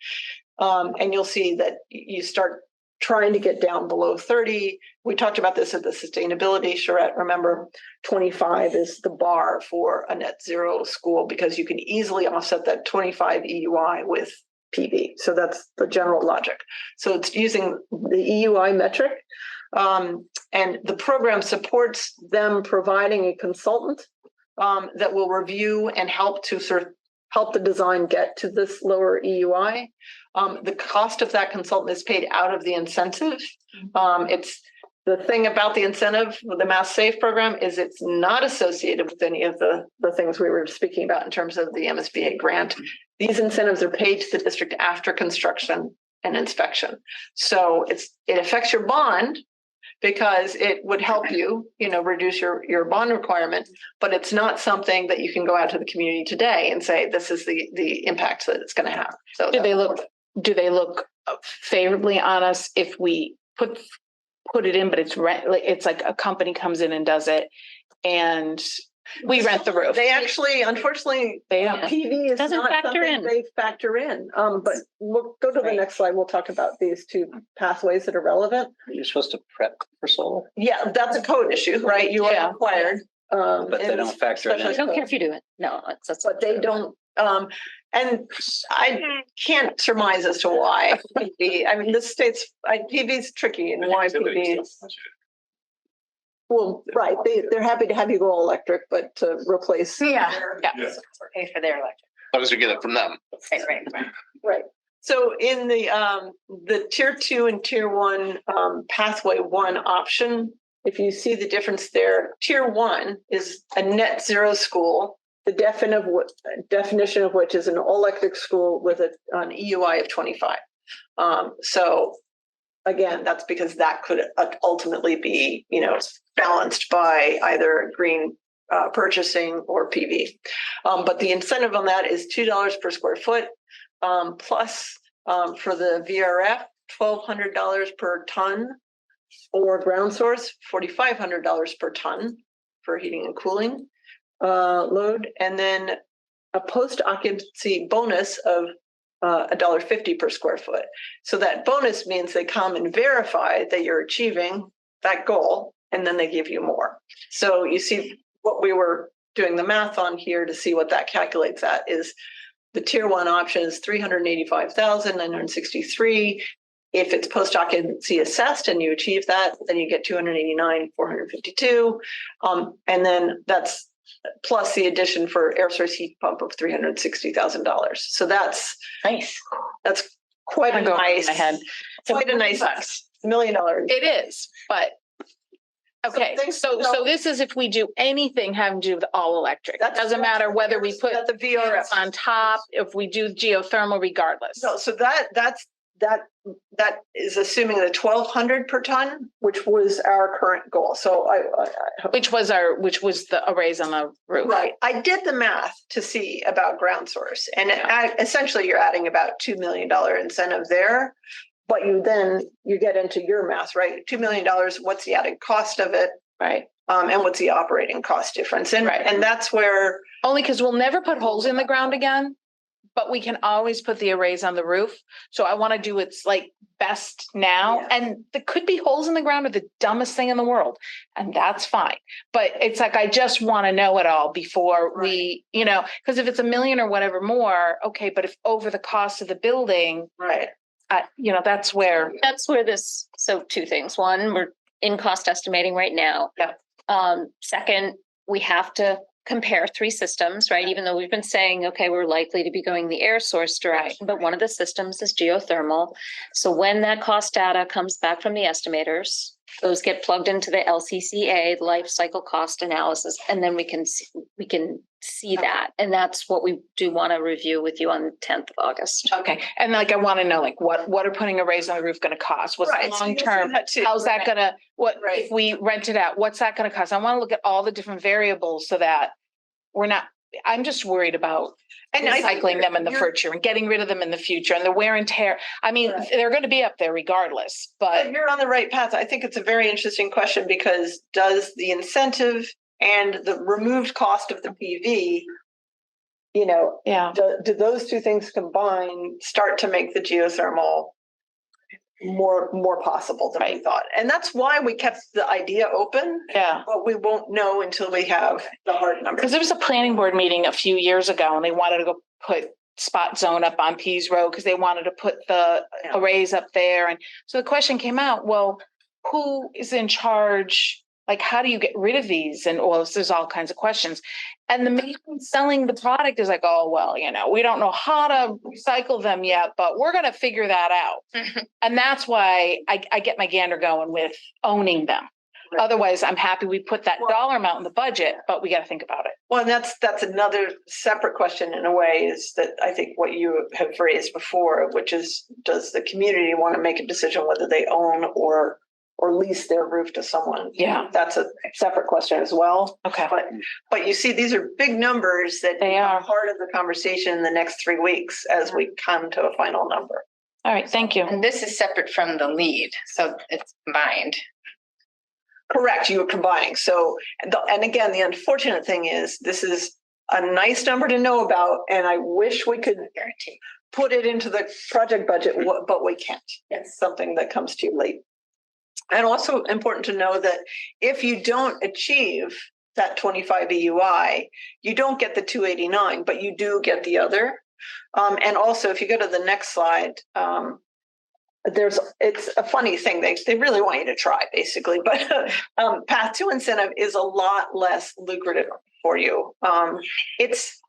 And you'll see that you start trying to get down below 30. We talked about this at the sustainability charrette. Remember, 25 is the bar for a net zero school because you can easily offset that 25 EUI with PV. So that's the general logic. So it's using the EUI metric. And the program supports them providing a consultant that will review and help to help the design get to this lower EUI. The cost of that consultant is paid out of the incentive. It's the thing about the incentive with the Mass Save program is it's not associated with any of the things we were speaking about in terms of the MSBA grant. These incentives are paid to the district after construction and inspection. So it affects your bond, because it would help you, reduce your bond requirement, but it's not something that you can go out to the community today and say, this is the impact that it's going to have. So Do they look favorably on us if we put it in, but it's rent, like, it's like a company comes in and does it and we rent the roof? They actually, unfortunately, They don't. PV is Doesn't not factor something in. they factor in. But we'll go to the Right. next slide. We'll talk about these two pathways that are relevant. You're supposed to prep for solar, Yeah, that's a code issue, right? You Yeah. are required. but they don't factor it I in. don't care if you do it. No, that's. But they don't, and I can't surmise as to why PV, I mean, this state's, PV's tricky and why PV is. Well, right, they're happy to have you go all electric, but to replace. Yeah. Pay for their electric. As long as you get it from them. Right. Right. So in the tier 2 and tier 1 pathway 1 option, if you see the difference there, tier 1 is a net zero school. The definition of which is an all electric school with an EUI of 25. So again, that's because that could ultimately be, balanced by either green purchasing or PV. But the incentive on that is $2 per square foot, plus for the VRF, $1,200 per ton, or ground source, $4,500 per ton for heating and cooling load, and then a post occupancy bonus of $1.50 per square foot. So that bonus means they come and verify that you're achieving that goal, and then they give you more. So you see what we were doing the math on here to see what that calculates at is the tier 1 option is 385,963. If it's post occupancy assessed and you achieve that, then you get 289,452. And then that's plus the addition for air source heat pump of $360,000. So that's Nice. quite a I'm going in nice, my head. quite a nice $1 million. It is, but okay, so this is if we do anything having to do with all electric. That doesn't matter whether we put the VRF on top, if we do geothermal regardless. No, so that is assuming the 1,200 per ton, which was our current goal. So Which was the arrays on the roof. right. I did the math to see about ground source, and essentially you're adding about $2 million incentive there. But you get into your math, right? $2 million. What's the added cost of it? Right. And what's the operating cost difference? And and that's where Only because we'll never put holes in the ground again, but we can always put the arrays on the roof. So I want to do what's like best now. Yeah. And there could be holes in the ground are the dumbest thing in the world. And that's fine. But it's like, I just want to know it all before we, because if it's $1 million or whatever more, okay, but if over the cost of the building, right. That's where. This, so two things. One, we're in cost estimating right now. Yeah. Second, we have to compare 3 systems, right? Even though we've been saying, okay, we're likely to be going the air source direction, but one of the systems is geothermal. So when that cost data comes back from the estimators, those get plugged into the LCCA life cycle cost analysis, and then we can see that. And that's what we do want to review with you on the 10th of August. Okay. And I want to know what are putting arrays on the roof going to cost? What's Right, the so long you'll see term? that too. How's that gonna, Right. if we rent it out, what's that gonna cost? I want to look at all the different variables so that I'm just worried about And I think recycling them in the you're- future and getting rid of them in the future and the wear and tear. I mean, Right. they're going to be up there regardless, But but you're on the right path. I think it's a very interesting question because does the incentive and the removed cost of the PV, yeah. do those two things combined start to make the geothermal more possible than we thought? And that's why we kept the idea open, Yeah. but we won't know until we have the hard numbers. Because there was a planning board meeting a few years ago and they wanted to go put spot zone up on Pease Road because they wanted to put the Yeah. arrays up there. And so the question came out, well, who is in charge? Like, how do you get rid of these? And there's all kinds of questions. And the man selling the product is like, oh, well, we don't know how to recycle them yet, but we're going to figure that out. And that's why I get my gander going with owning them. Right. Otherwise, I'm happy we put that dollar amount in the budget, but we got to think about it. Well, and that's another separate question in a way, is that I think what you have raised before, which is, does the community want to make a decision whether they own or or lease their roof to someone. Yeah. That's a separate question as well. Okay. But you see, these are big numbers that They become are. part of the conversation in the next 3 weeks as we come to a final number. All right, thank you. And this is separate from the lead, so it's combined. Correct, you were combining. So, and again, the unfortunate thing is, this is a nice number to know about, and I wish we could Guarantee. put it into the project budget, but we can't. It's something that comes to you late. And also important to know that if you don't achieve that 25 EUI, you don't get the 289, but you do get the other. And also, if you go to the next slide, it's a funny thing. They really want you to try, basically, but path to incentive is a lot less lucrative for you. It's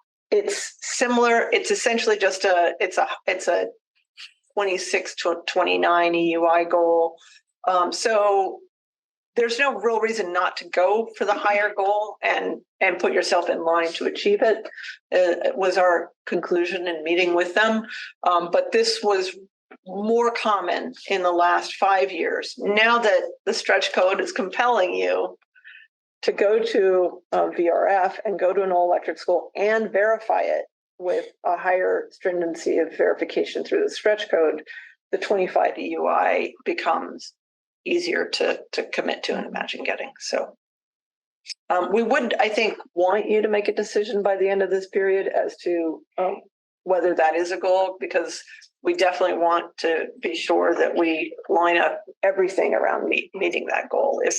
similar. It's essentially just it's a 26 to 29 EUI goal. So there's no real reason not to go for the higher goal and put yourself in line to achieve it. It was our conclusion in meeting with them. But this was more common in the last 5 years. Now that the stretch code is compelling you to go to VRF and go to an all-electric school and verify it with a higher stringency of verification through the stretch code, the 25 EUI becomes easier to commit to and imagine getting. So we would, I think, want you to make a decision by the end of this period as to whether that is a goal, because we definitely want to be sure that we line up everything around meeting that goal if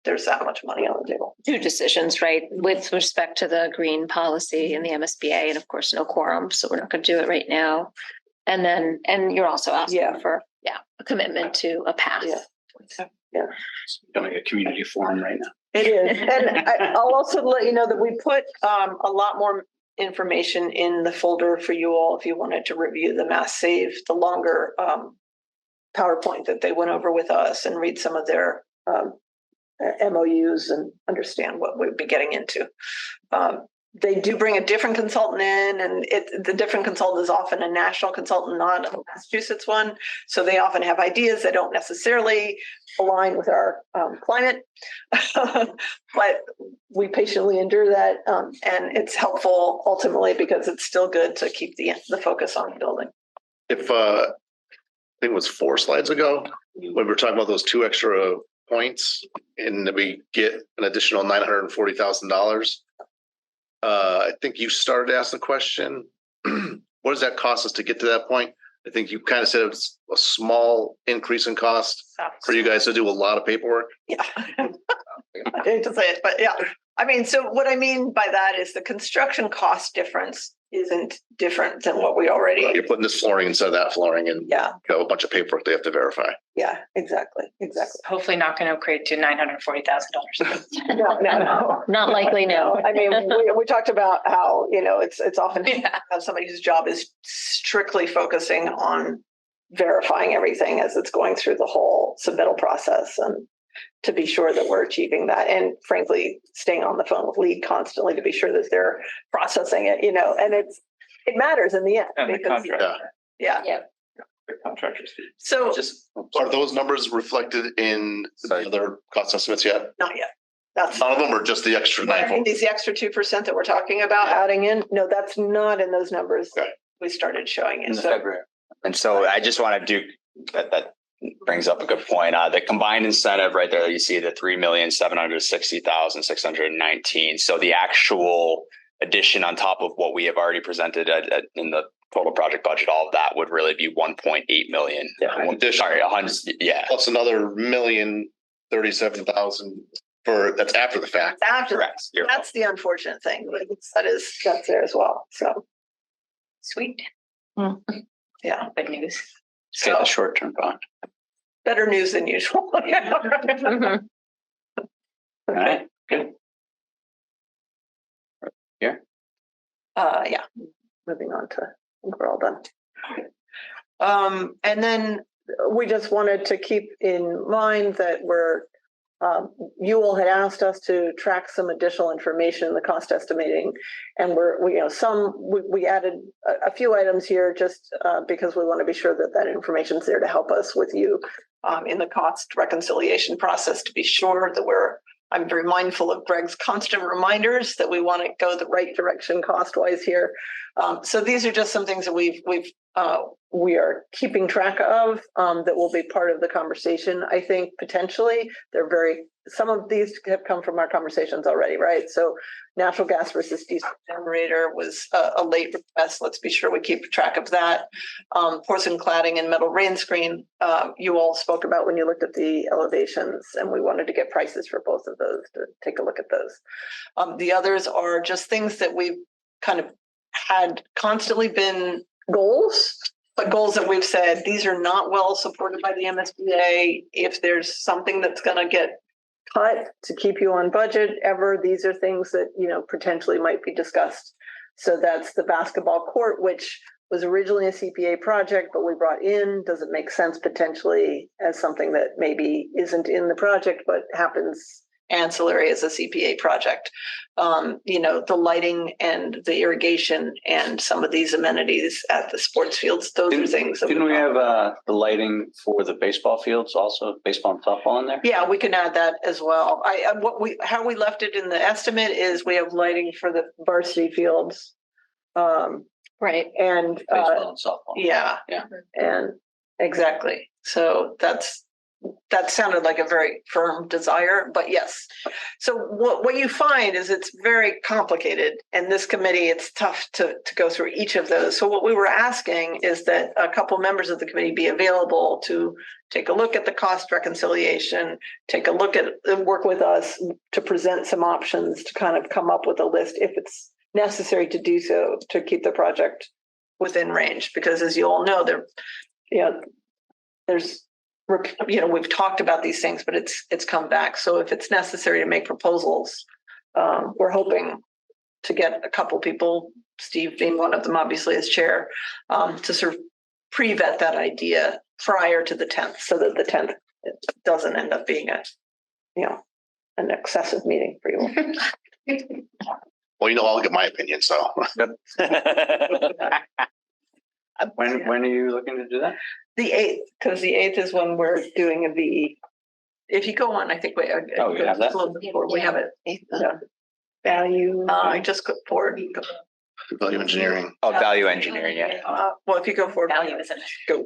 there's that much money on the table. 2 decisions, right? With respect to the green policy and the MSBA, and of course, no quorum. So we're not going to do it right now. And then, and you're also asking for, a commitment to a path. Doing a community forum right now. It is. And I'll also let you know that we put a lot more information in the folder for you all if you wanted to review the Mass Save, the longer PowerPoint that they went over with us, and read some of their MOUs and understand what we'd be getting into. They do bring a different consultant in, and the different consultant is often a national consultant, not a Massachusetts one. So they often have ideas that don't necessarily align with our climate, but we patiently endure that. And it's helpful ultimately because it's still good to keep the focus on building. If I think it was 4 slides ago, when we were talking about those 2 extra points and we get an additional $940,000. I think you started to ask the question, what does that cost us to get to that point? I think you kind of said it's a small increase in cost for you guys to do a lot of paperwork. Yeah, I hate to say it, but yeah. I mean, so what I mean by that is the construction cost difference isn't different than what we already. You're putting this flooring instead of that flooring, and you have a bunch of paperwork they have to verify. Yeah, exactly. Hopefully not going to equate to $940,000. No. Not likely, no. I mean, we talked about how, it's often somebody whose job is strictly focusing on verifying everything as it's going through the whole submittal process, and to be sure that we're achieving that. And frankly, staying on the phone with LEED constantly to be sure that they're processing it, and it matters in the end. And the contractor. Yeah. The contractor's fee. So Are those numbers reflected in the other cost estimates yet? not yet. That's None of them, or just the extra I think 9? these extra 2% that we're talking about adding in. No, that's not in those numbers. Okay. We started showing it. In the So February. And so I just want to do that brings up a good point. The combined incentive right there, you see the 3,760,619. So the actual addition on top of what we have already presented in the total project budget, all of that would really be 1.8 million. Sorry, 100. Yeah. Plus another $1,037,000 that's after the fact. Correct. That's the unfortunate thing. That's there as well. So Sweet. yeah, Good news. Say the short-term bond. better news than usual. All right, good. Yeah, moving on to, I think we're all done. And then we just wanted to keep in mind that you all had asked us to track some additional information in the cost estimating, and we added a few items here just because we want to be sure that information is there to help us with you in the cost reconciliation process to be sure that I'm very mindful of Greg's constant reminders that we want to go the right direction cost-wise here. So these are just some things that we are keeping track of that will be part of the conversation. I think potentially some of these have come from our conversations already, right? So natural gas versus diesel generator was a late request. Let's be sure we keep track of that. Porcelain cladding and metal rain screen, you all spoke about when you looked at the elevations, and we wanted to get prices for both of those to take a look at those. The others are just things that we've kind of had constantly been goals, but goals that we've said, these are not well supported by the MSBA. If there's something that's going to get cut to keep you on budget ever, these are things that, potentially might be discussed. So that's the basketball court, which was originally a CPA project, but we brought in, does it make sense potentially as something that maybe isn't in the project, but happens ancillary as a CPA project? The lighting and the irrigation and some of these amenities at the sports fields, those are things. Didn't we have the lighting for the baseball fields also, baseball and softball in there? Yeah, we can add that as well. How we left it in the estimate is we have lighting for the varsity fields. Right. And Baseball and softball. yeah. And exactly. So that sounded like a very firm desire, but yes. So what you find is it's very complicated, and this committee, it's tough to go through each of those. So what we were asking is that a couple members of the committee be available to take a look at the cost reconciliation, take a look at work with us to present some options to kind of come up with a list if it's necessary to do so to keep the project within range. Because as you all know, we've talked about these things, but it's come back. So if it's necessary to make proposals, we're hoping to get a couple people, Steve being one of them, obviously as chair, to sort of pre-vet that idea prior to the 10th, so that the 10th doesn't end up being an excessive meeting for you. Well, I'll get my opinion, so. When are you looking to do that? The 8th, because the 8th is when we're doing a VE. If you go on, I think we have that. We have it. Yeah. Value. I just click forward. Value engineering. Oh, value engineering, yeah. Well, if you go forward, Value is in it. go.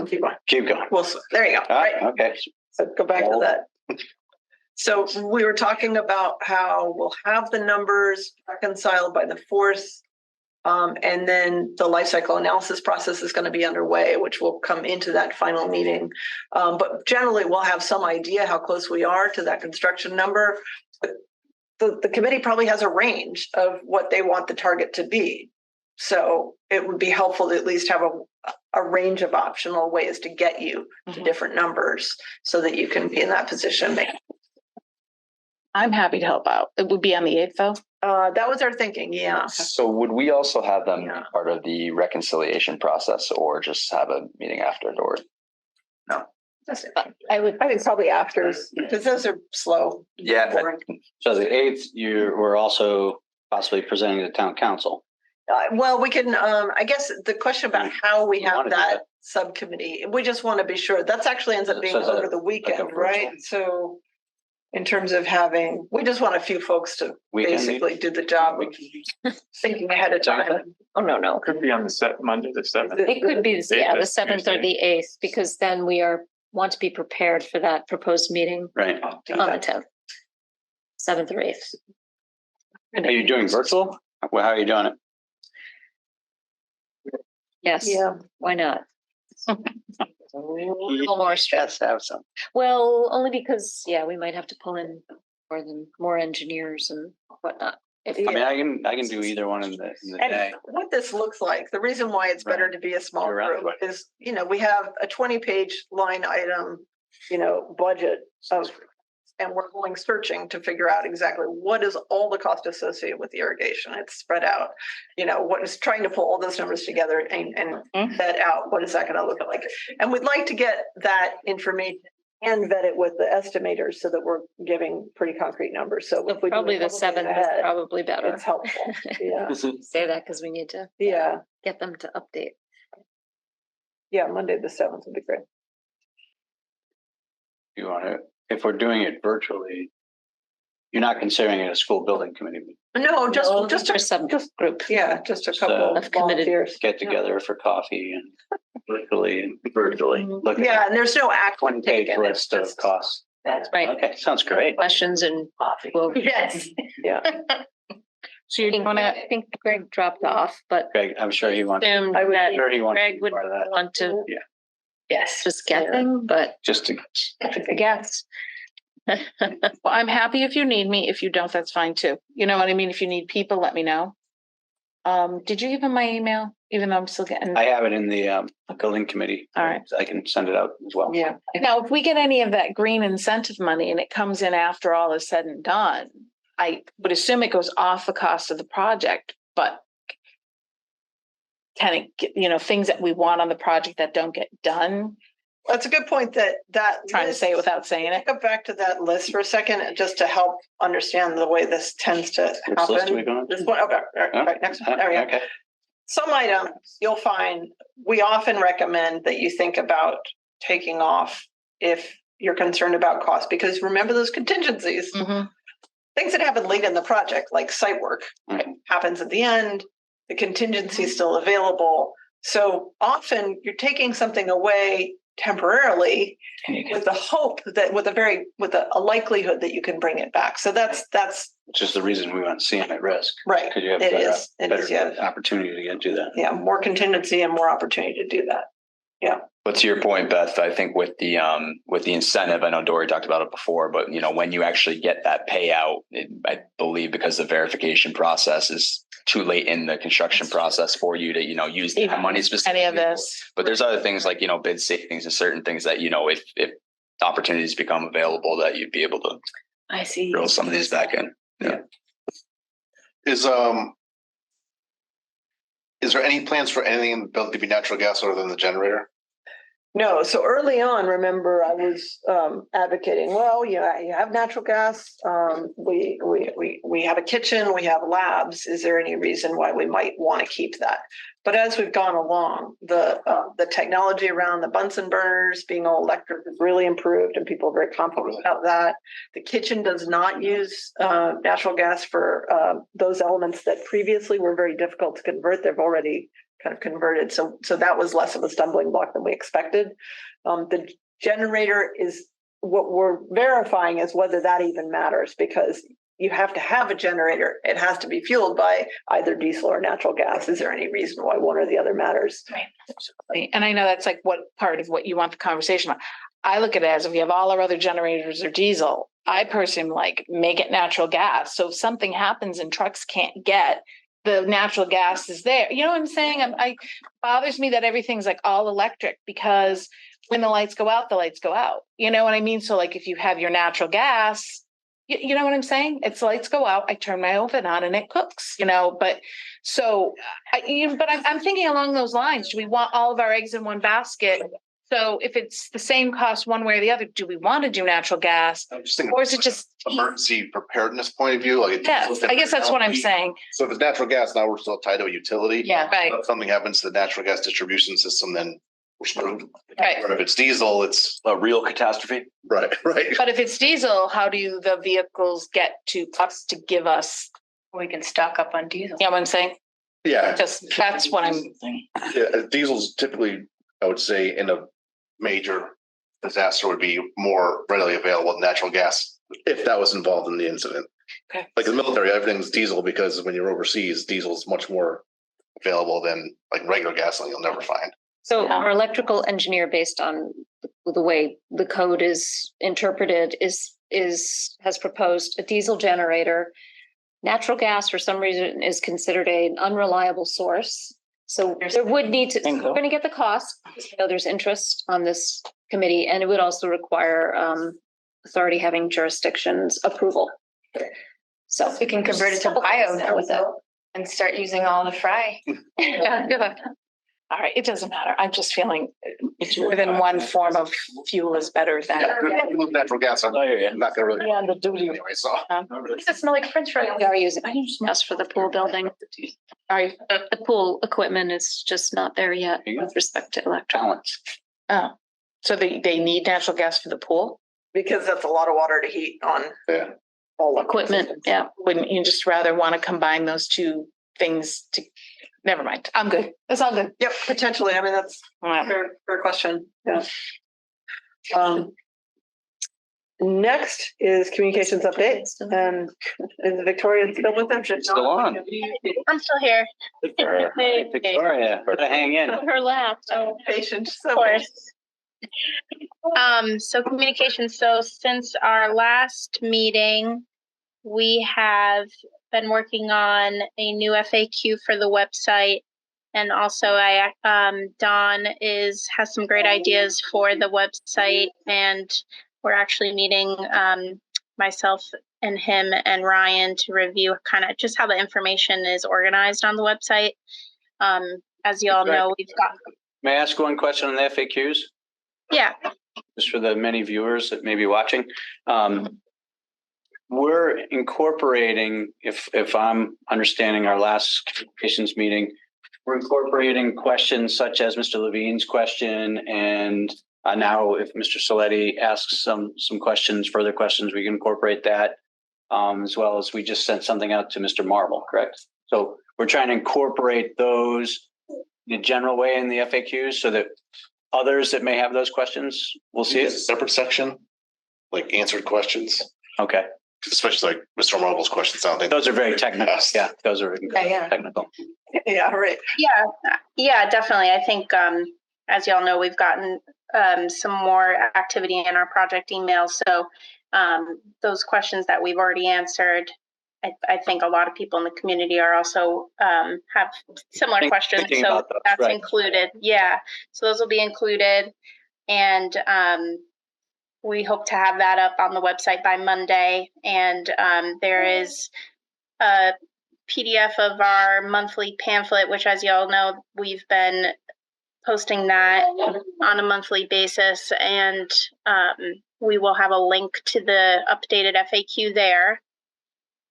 Keep going. Keep going. Well, there you go. Right. Okay. So go back to that. So we were talking about how we'll have the numbers reconciled by the 4th. And then the life cycle analysis process is going to be underway, which will come into that final meeting. But generally, we'll have some idea how close we are to that construction number. But the committee probably has a range of what they want the target to be. So it would be helpful to at least have a range of optional ways to get you to different numbers so that you can be in that position. I'm happy to help out. It would be on the 8th though. That was our thinking, yeah. So would we also have them Yeah. part of the reconciliation process or just have a meeting after or? I would, I think probably after, because those are slow. Yeah, boring. So the 8th, we're also possibly presenting to town council. Well, we can, I guess the question about how we have wanna do that that. subcommittee, we just want to be sure. That's actually ends up being So is that over the weekend, virtual? right? So in terms of we just want a few folks to Weekend basically do the job of thinking ahead of time. oh, no. Could be on the Monday, the 7th. It could be, the 7th or Tuesday. the 8th, because then we want to be prepared for that proposed meeting Right. on the 10th. 7th or 8th. Are you doing virtual? Well, how are you doing it? Yes, Yeah. why not? A little more stress. Have some. Well, only because, we might have to pull in more engineers and whatnot. I mean, I can do either one in the And day. what this looks like, the reason why it's better to be a small You're right. group is, we have a 20-page line item, budget of, and we're going searching to figure out exactly what is all the cost associated with the irrigation. It's spread out, what is trying to pull all those numbers together and vet out what is that going to look like. And we'd like to get that information and vet it with the estimators so that we're giving pretty concrete numbers. So if we do Probably it the a couple 7th days is ahead, probably better. it's helpful. Yeah. Say that because we need to Yeah. get them to update. Yeah. Monday, the 7th would be great. You want to, if we're doing it virtually, you're not considering it a school building committee meeting. No, just No, just for a some group. yeah, just a So- couple Of of committed- volunteers. Get together for coffee and virtually look at Yeah, and there's no act one page taken. It's list of just costs. That's right. Okay, sounds great. Questions and we'll. Yes. So you're gonna, I think Greg dropped off, but Greg, I'm sure he wants, assumed I'm that sure he wants to Greg be would part of that. want to Yes. just get them, but Just to, I guess. well, I'm happy if you need me. If you don't, that's fine too. You know what I mean? If you need people, let me know. Did you give him my email? Even though I'm still getting. I have it in the building committee. All right. I can send it out as well. Yeah. Now, if we get any of that green incentive money and it comes in after all is said and done, I would assume it goes off the cost of the project, but kind of, things that we want on the project that don't get done, That's a good point that trying to say it without saying it. Go back to that list for a second, just to help understand the way this tends to Which list are we happen. going to? This one, okay, all right, next one, there we go. Okay. Some items you'll find, we often recommend that you think about taking off if you're concerned about cost, because remember those contingencies, Mhm. things that happen late in the project, like site work, Mhm. happens at the end, the contingency is still available. So often you're taking something away temporarily with the hope that with a likelihood that you can bring it back. So that's Which is the reason we want CM at risk. right. Because you have It is, yeah. better opportunity to do that. Yeah, more contingency and more opportunity to do that. But to your point, Beth, I think with the incentive, I know Dory talked about it before, but when you actually get that payout, I believe because the verification process is too late in the construction process for you to, use that money specifically. Any of this. But there's other things like, bid savings and certain things that, if opportunities become available, that you'd be able to I see. throw some of these back in. Is there any plans for anything built to be natural gas other than the generator? No, so early on, remember, I was advocating, well, you have natural gas, we have a kitchen, we have labs. Is there any reason why we might want to keep that? But as we've gone along, the technology around the Bunsen burners being all electric has really improved, and people are very confident about that. The kitchen does not use natural gas for those elements that previously were very difficult to convert. They've already kind of converted. So that was less of a stumbling block than we expected. The generator is what we're verifying is whether that even matters, because you have to have a generator. It has to be fueled by either diesel or natural gas. Is there any reason why one or the other matters? And I know that's like what part of what you want the conversation about. I look at it as if we have all our other generators are diesel. I personally am like, make it natural gas. So if something happens and trucks can't get, the natural gas is there. You know what I'm saying? I bothers me that everything's like all electric, because when the lights go out, the lights go out. You know what I mean? So like if you have your natural gas, you know what I'm saying? It's lights go out, I turn my oven on and it cooks, but so I'm thinking along those lines. Do we want all of our eggs in one basket? So if it's the same cost one way or the other, do we want to do natural gas? I'm just thinking Or is it just? emergency preparedness point of view, like. Yeah, I guess that's what I'm saying. So if it's natural gas, now we're still tied to a utility. Yeah. Right, If something happens to the natural gas distribution system, then we're screwed. right. Or if it's diesel, it's A real catastrophe. right. But if it's diesel, how do the vehicles get to us to give us, We can stock up on diesel. you know what I'm saying? Yeah, That's what I'm, yeah. Diesel's typically, I would say, in a major disaster would be more readily available than natural gas if that was involved in the incident. Okay. Like in the military, everything's diesel because when you're overseas, diesel is much more available than like regular gasoline you'll never find. So Yeah. our electrical engineer, based on the way the code is interpreted, has proposed a diesel generator. Natural gas, for some reason, is considered an unreliable source. So there would need to, we're going to get the cost. There's interest on this committee, and it would also require authority having jurisdictions approval. So We can convert it to bio now with it and start using all the fry. yeah. All right, it doesn't matter. I'm just feeling it's within one form of fuel is better than. Yeah, natural gas, I'm not gonna really. On the duty. Anyway, so. Does it smell like French fries? we are using, I just asked for the pool building. Sorry. The pool equipment is just not there yet with respect to electric. Balance. Oh, so they need natural gas for the pool? Because that's a lot of water to heat on. Yeah. All Equipment, yeah. Wouldn't you just rather want to combine those two things to, never mind. I'm good. That's all good. Yep, potentially. I mean, that's a fair question. Yeah. Next is communications updates. And is Victoria still with them? Still on. I'm still here. Hey, Victoria, better hang in. Her left. So patient. Of So course. So communication. So since our last meeting, we have been working on a new FAQ for the website. And also Don has some great ideas for the website, and we're actually meeting myself and him and Ryan to review kind of just how the information is organized on the website. As you all know, we've got. May I ask one question on the FAQs? Yeah. Just for the many viewers that may be watching. We're incorporating, if I'm understanding our last communications meeting, we're incorporating questions such as Mr. Levine's question, and now if Mr. Saletti asks some questions, further questions, we can incorporate that, as well as we just sent something out to Mr. Marble, correct? So we're trying to incorporate those in a general way in the FAQs so that others that may have those questions will see It's a it. separate section, like answered questions, Okay. especially like Mr. Marble's questions. I don't think Those are very technical. Yes. Yeah, those are Yeah. technical. yeah, right. Yeah, definitely. I think, as y'all know, we've gotten some more activity in our project email. So those questions that we've already answered, I think a lot of people in the community are also have similar questions. Thinking So about those, that's right. included. Yeah. So those will be included. And we hope to have that up on the website by Monday. And there is a PDF of our monthly pamphlet, which, as y'all know, we've been posting that on a monthly basis. And we will have a link to the updated FAQ there.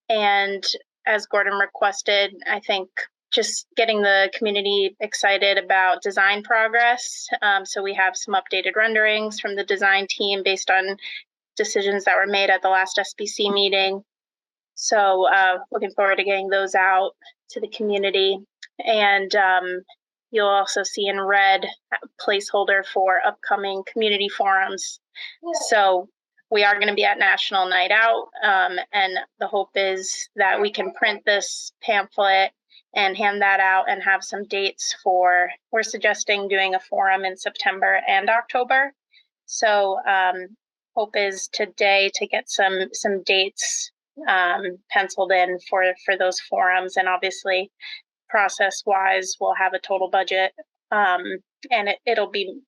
And as Gordon requested, I think just getting the community excited about design progress. So we have some updated renderings from the design team based on decisions that were made at the last SBC meeting. So looking forward to getting those out to the community. And you'll also see in red a placeholder for upcoming community forums. So we are going to be at National Night Out, and the hope is that we can print this pamphlet and hand that out and have some dates we're suggesting doing a forum in September and October. So hope is today to get some dates penciled in for those forums. And obviously process wise, we'll have a total budget, and it'll be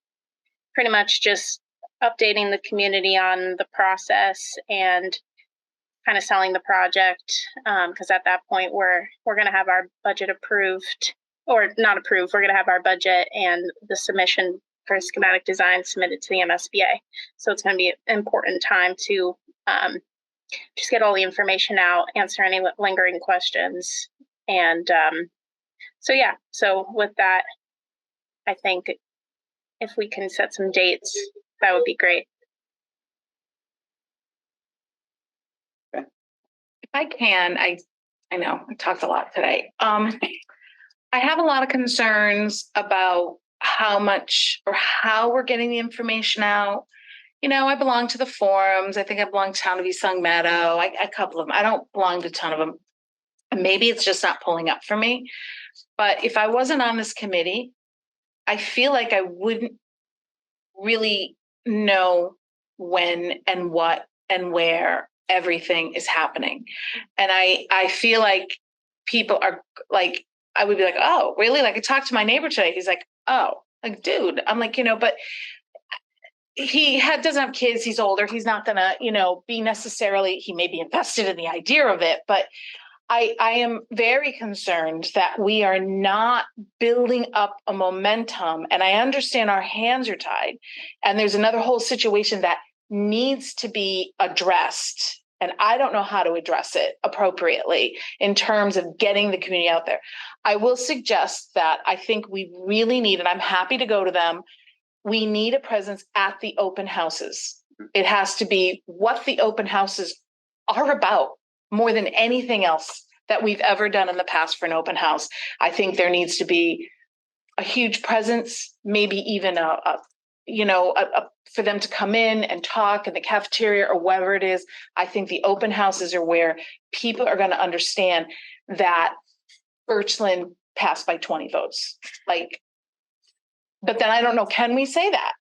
pretty much just updating the community on the process and kind of selling the project, because at that point we're going to have our budget approved, or not approved. We're going to have our budget and the submission for schematic design submitted to the MSBA. So it's going to be an important time to just get all the information out, answer any lingering questions, and so with that, I think if we can set some dates, that would be great. If I can, I know I talked a lot today. I have a lot of concerns about how much or how we're getting the information out. You know, I belong to the forums. I think I belong to Town of East Long Meadow. A couple of them. I don't belong to a ton of them. Maybe it's just not pulling up for me. But if I wasn't on this committee, I feel like I wouldn't really know when and what and where everything is happening. And I feel like people are like, I would be like, oh, really? Like I talked to my neighbor today. He's like, oh, like, dude, I'm like, but doesn't have kids. He's older. He's not going to, be necessarily, he may be invested in the idea of it, but I am very concerned that we are not building up a momentum. And I understand our hands are tied. And there's another whole situation that needs to be addressed. And I don't know how to address it appropriately in terms of getting the community out there. I will suggest that I think we really need, and I'm happy to go to them, we need a presence at the open houses. It has to be what the open houses are about more than anything else that we've ever done in the past for an open house. I think there needs to be a huge presence, maybe even for them to come in and talk in the cafeteria or wherever it is. I think the open houses are where people are going to understand that Birchland passed by 20 votes. But then I don't know, can we say that?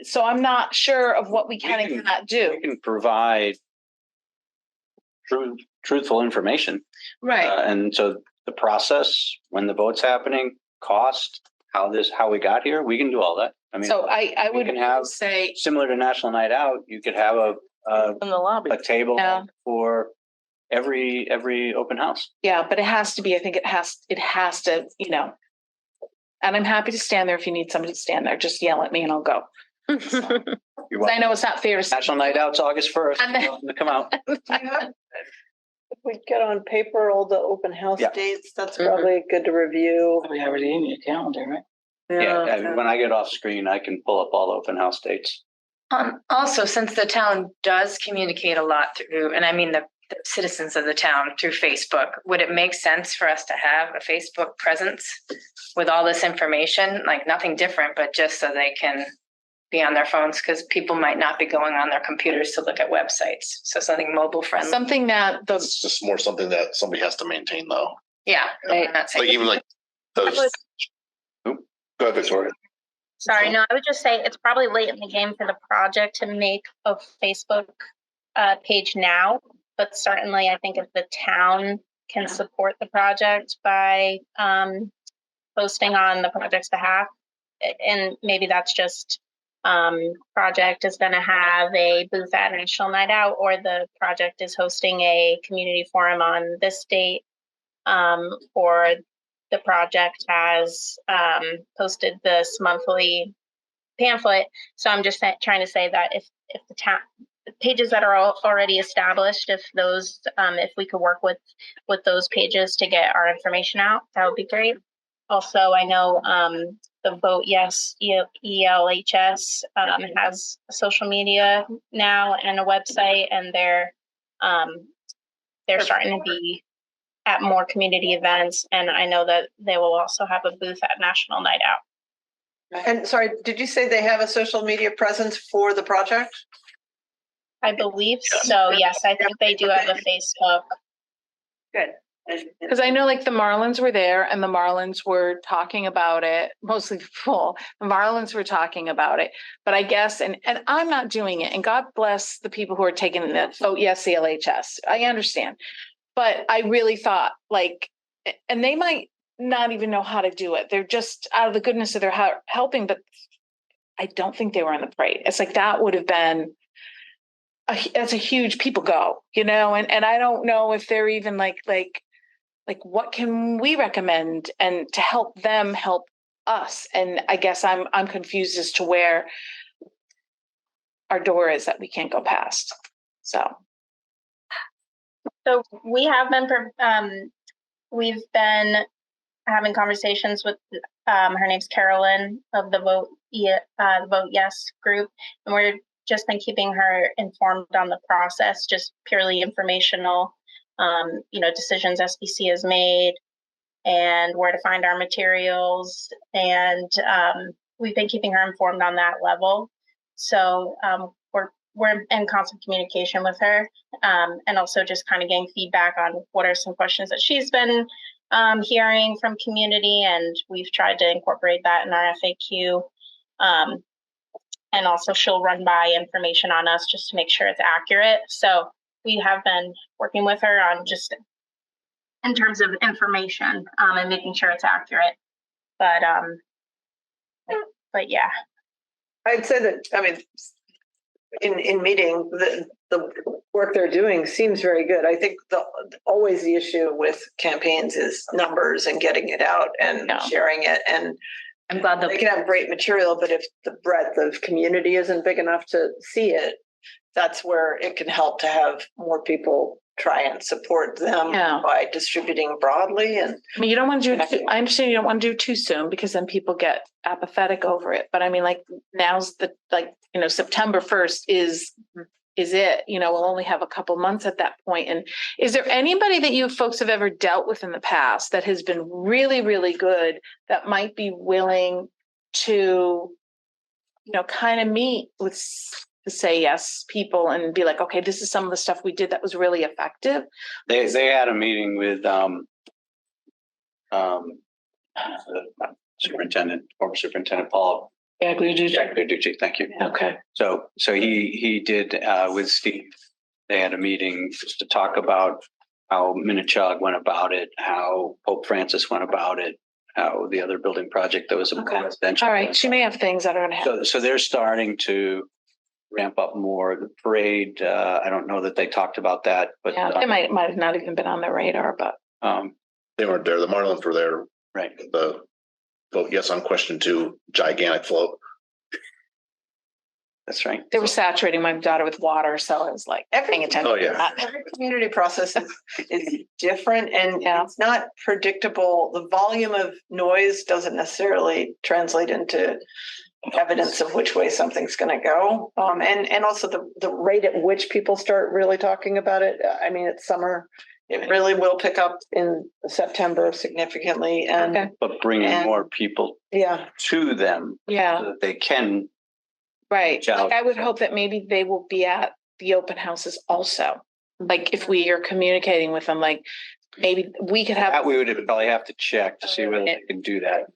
So I'm not sure of what we can and cannot do. We can provide truthful information. Right. And so the process, when the vote's happening, cost, how we got here, we can do all that. I mean, So I would can have say similar to National Night Out, you could have In the lobby. a table Yeah. for every open house. yeah, but it has to be, I think it has to, and I'm happy to stand there if you need somebody to stand there. Just yell at me and I'll go. You're 'Cause I welcome. know it's not fair to National Night Out's August 1st. And then- You're welcome to come out. If we get on paper all the open house Yeah. dates, that's probably good to review. We already in your calendar, right? Yeah, when I get off screen, I can pull up all the open house dates. Also, since the town does communicate a lot through, and I mean the citizens of the town through Facebook, would it make sense for us to have a Facebook presence with all this information, like nothing different, but just so they can be on their phones? Because people might not be going on their computers to look at websites. So something mobile friendly. Something that It's just more something that somebody has to maintain though. Yeah. I'm not saying- Like even like those. Go ahead, Victoria. Sorry, no, I would just say it's probably late in the game for the project to make a Facebook page now, but certainly I think if the town can support the project by posting on the project's behalf, and maybe that's just project is going to have a booth at National Night Out, or the project is hosting a community forum on this date, or the project has posted this monthly pamphlet. So I'm just trying to say that if the town pages that are already established, if those if we could work with those pages to get our information out, that would be great. Also, I know the Vote Yes ELHS has social media now and a website, and they're starting to be at more community events, and I know that they will also have a booth at National Night Out. And sorry, did you say they have a social media presence for the project? I believe so, yes. I think they do have a Facebook. Good. Because I know the Marlins were there and the Marlins were talking about it, mostly full. The Marlins were talking about it, but I guess, and I'm not doing it, and God bless the people who are taking the Vote Yes CLHS. I understand. But I really thought and they might not even know how to do it. They're just out of the goodness of their heart helping, but I don't think they were in the parade. It's that would have been, that's a huge, people go, and I don't know if they're even like, what can we recommend and to help them help us? And I guess I'm confused as to where our door is that we can't go past. So we have been, we've been having conversations with, her name's Carolyn of the Vote Yes group, and we're just been keeping her informed on the process, just purely informational, decisions SBC has made and where to find our materials. And we've been keeping her informed on that level. So we're in constant communication with her, and also just kind of getting feedback on what are some questions that she's been hearing from community, and we've tried to incorporate that in our FAQ. And also she'll run by information on us just to make sure it's accurate. So we have been working with her on just in terms of information and making sure it's accurate. But yeah. I'd say that, in meeting, the work they're doing seems very good. I think always the issue with campaigns is numbers and getting it out and sharing it. And I'm glad they can have great material, but if the breadth of community isn't big enough to see it, that's where it can help to have more people try and support them Yeah. by distributing broadly and. I mean, you don't want to do it, I understand you don't want to do it too soon because then people get apathetic over it. But I mean, like now's the, like, you know, September 1st is it, you know, we'll only have a couple months at that point. And is there anybody that you folks have ever dealt with in the past that has been really, really good that might be willing to, you know, kind of meet with the Say Yes people and be like, okay, this is some of the stuff we did that was really effective? They had a meeting with former superintendent Paul. Yeah, Jack Verducci, thank you. Okay. So he did with Steve. They had a meeting just to talk about how Minichog went about it, how Pope Francis went about it, how the other building project that was a Okay. residential. All right. She may have things that are going to happen. So they're starting to ramp up more. The parade, I don't know that they talked about that, but Yeah, it might have not even been on their radar, but They weren't there. The Marlins were there. right. The vote yes on question 2, gigantic float. That's right. they were saturating my daughter with water, so I was like, paying attention. Oh, to yeah. that. Every community process is different and Yeah. it's not predictable. The volume of noise doesn't necessarily translate into evidence of which way something's going to go. And also the rate at which people start really talking about it. I mean, it's summer. It really will pick up in September significantly. And Okay. But bringing And- more people yeah, to them Yeah, so that they can. right. Ciao. Like, I would hope that maybe they will be at the open houses also. Like if we are communicating with them, like maybe we could That have. we would probably have to check to see whether they can do that.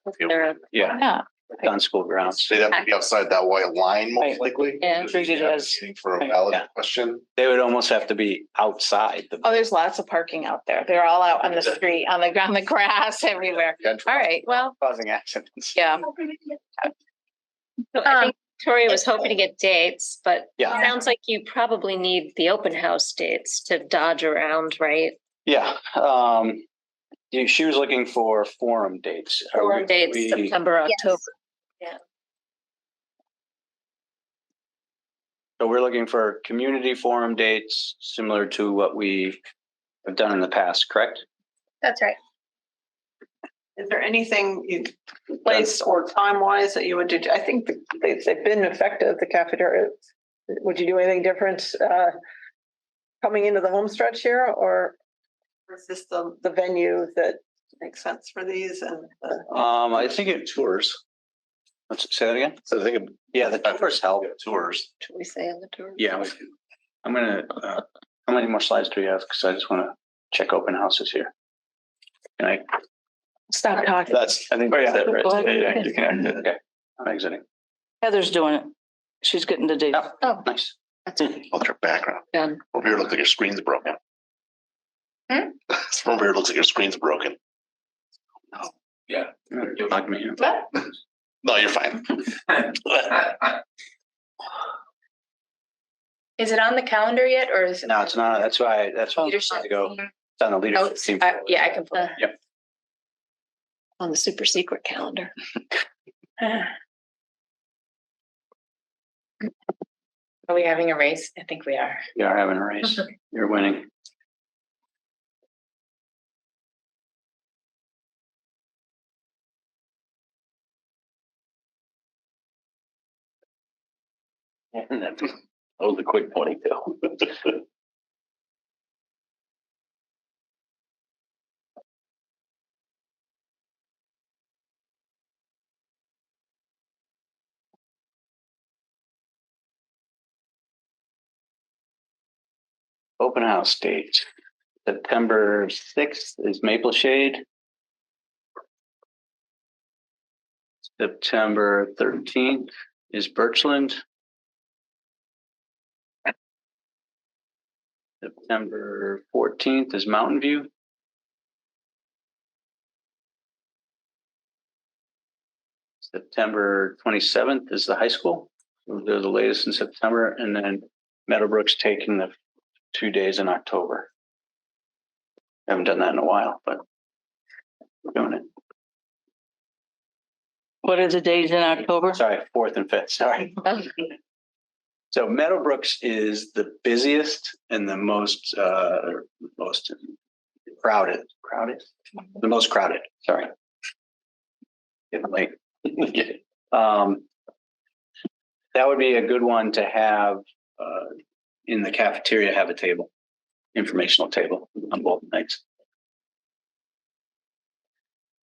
Yeah, Yeah, on school grounds. They'd have to be outside that white line Right. most likely. Yeah. Treated as- For a valid Yeah. question. They would almost have to be outside the. oh, there's lots of parking out there. They're all out on the street, on the grass everywhere. All right, well, Causing accidents. yeah. So I think Victoria was hoping to get dates, but it Yeah, sounds like you probably need the open house dates to dodge around, right? yeah. She was looking for forum dates. Are Forum we- dates, we- September, October. So we're looking for community forum dates similar to what we have done in the past, correct? That's right. is there anything you place or time wise that you would do? I think they've been effective, the cafeteria. Would you do anything different coming into the home stretch here, or is this the venue that makes sense for these? And I think it, Tours. let's say that again. So I think. Yeah, the tours help. Tours. Should we say on the tour? Yeah. I'm gonna, how many more slides do we have? Because I just want to check open houses here. Can I? Stop talking. That's, I think that's it, right? Go ahead. Yeah, you can exit. Okay, I'm exiting. Heather's doing it. She's getting the date. Oh, Nice. What's your background? done. Over here, it looks like your screen's broken. From here, it looks like your screen's broken. Yeah. You like me. No, you're fine. Is it on the calendar yet or is it? No, it's not. That's why I Leadership to go. team? It's on the leadership Notes? team. Yeah, I can pull it. Yep. On the super secret calendar. Are we having a race? I think we are. You are having a race. You're winning. That was a quick ponytail. Open house date. September 6th is Maple Shade. September 13th is Birchland. September 14th is Mountain View. September 27th is the high school. They're the latest in September, and then Meadowbrook's taking the 2 days in October. Haven't done that in a while, but we're doing it. What are the days in October? Sorry, 4th and 5th, sorry. So Meadowbrooks is the busiest and the most crowded, the most crowded, sorry. Getting late. That would be a good one to have, in the cafeteria, have a table, informational table on both nights.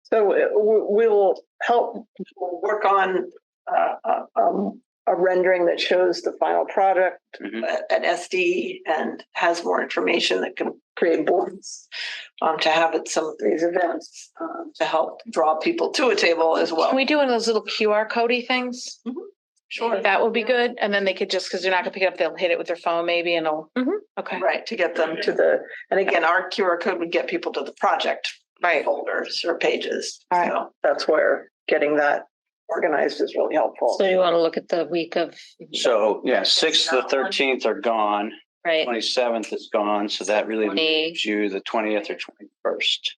So we will help work on a rendering that shows the final product at SD and has more information that can create boards to have at some of these events to help draw people to a table as well. Can we do one of those little QR codey things? Sure. That would be good. And then they could just, because they're not gonna pick it up, they'll hit it with their phone maybe and it'll, okay. Right, to get them to and again, our QR code would get people to the project folders or pages. All right. So that's where getting that organized is really helpful. So you want to look at the week of, So, yeah, 6th to 13th are gone. right? 27th is gone, so that really 20. leaves you the 20th or 21st.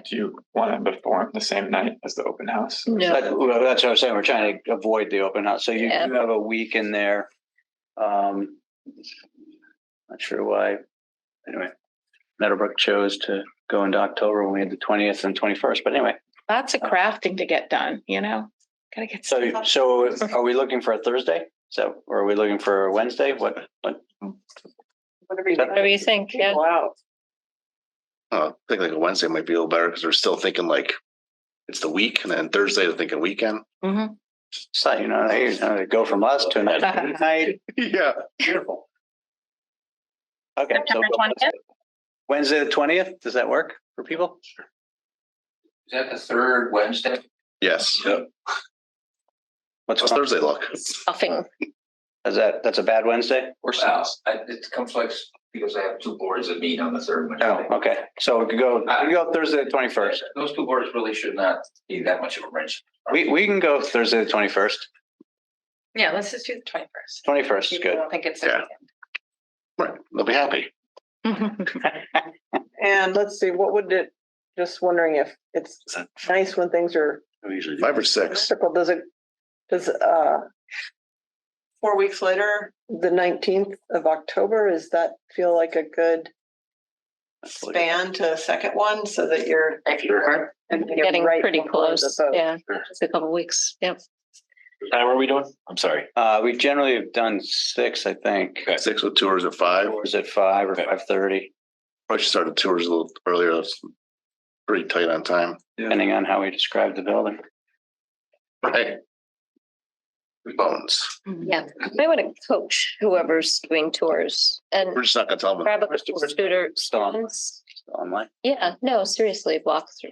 Do you want to perform the same night as the open house? No, Well, that's what I was saying, we're trying to avoid the open house, so you Yeah. do have a week in there. Not sure why, anyway, Meadowbrook chose to go into October when we had the 20th and 21st, but anyway. Lots of crafting to get done, you know? Gotta get. So are we looking for a Thursday? So, or are we looking for a Wednesday? What? whatever you think, yeah. Wow. I think like a Wednesday might be a little better because they're still thinking like it's the week, and then Thursday they're thinking weekend. So, they go from us to night. Yeah. Beautiful. Okay. So September 20th? Wednesday, the 20th, does that work for people? Is that the third Wednesday? Yes. What's How's Thursday look? Stuffing. that's a bad Wednesday? Or south? It conflicts because I have two boards that meet on the third Wednesday. Oh, okay. So we could go Thursday, the 21st. Those two boards really should not be that much of a wrench. We can go Thursday, the 21st. Yeah, let's just do the 21st. 21st is I good. don't think it's. Yeah. Right. They'll be happy. And let's see, what would it, just wondering if it's nice when things are 5 or 6. critical, does 4 weeks later, the 19th of October, does that feel like a good span to a second one so that you're Getting right pretty before the close, vote? yeah, just a couple weeks, yep. Time are we doing? I'm sorry. We generally have done 6, I think. 6 with tours at 5. Or is it 5 or 5:30, Probably should start the tours a little earlier. It's pretty tight on time. depending on how we describe the building. Right. Bones. Yeah, I want to coach whoever's doing tours and We're just not gonna tell them. grab a couple students. Online. Yeah, no, seriously, walk through,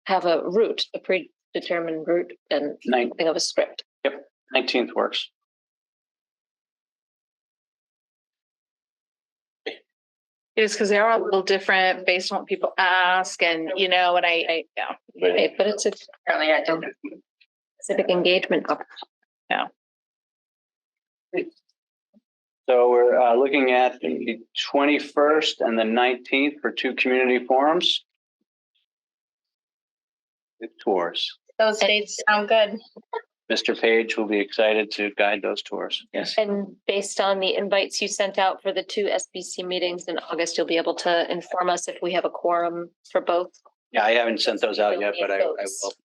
have a route, a predetermined route and think of a script. 19th works. It is because they are a little different based on what people ask and, and I yeah. Right, but it's a Apparently I don't. civic engagement. So we're looking at the 21st and the 19th for 2 community forums. Good tours. Those dates sound good. Mr. Page will be excited to guide those tours. Yes. And based on the invites you sent out for the 2 SBC meetings in August, you'll be able to inform us if we have a quorum for both. Yeah, I haven't sent those out yet, but I will.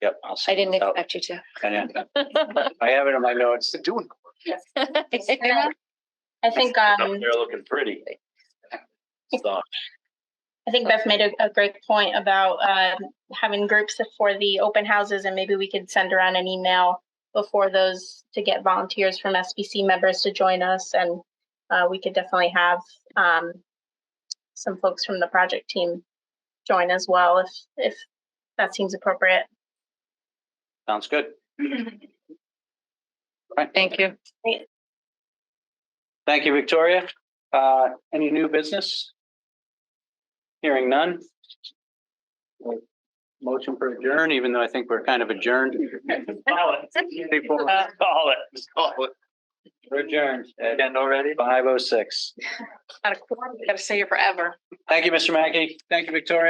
Yep. I'll I send didn't those out. expect you to. I have it in my notes. Doing. I think, They're looking pretty. So, I think Beth made a great point about having groups for the open houses, and maybe we could send around an email before those to get volunteers from SBC members to join us. And we could definitely have some folks from the project team join as well if that seems appropriate. Sounds good. Thank you. Thank you, Victoria. Any new business? Hearing none. Motion for adjourn, even though I think we're kind of adjourned. call it. We're adjourned at already 5:06. Gotta say it forever. Thank you, Mr. Mackey. Thank you, Victoria.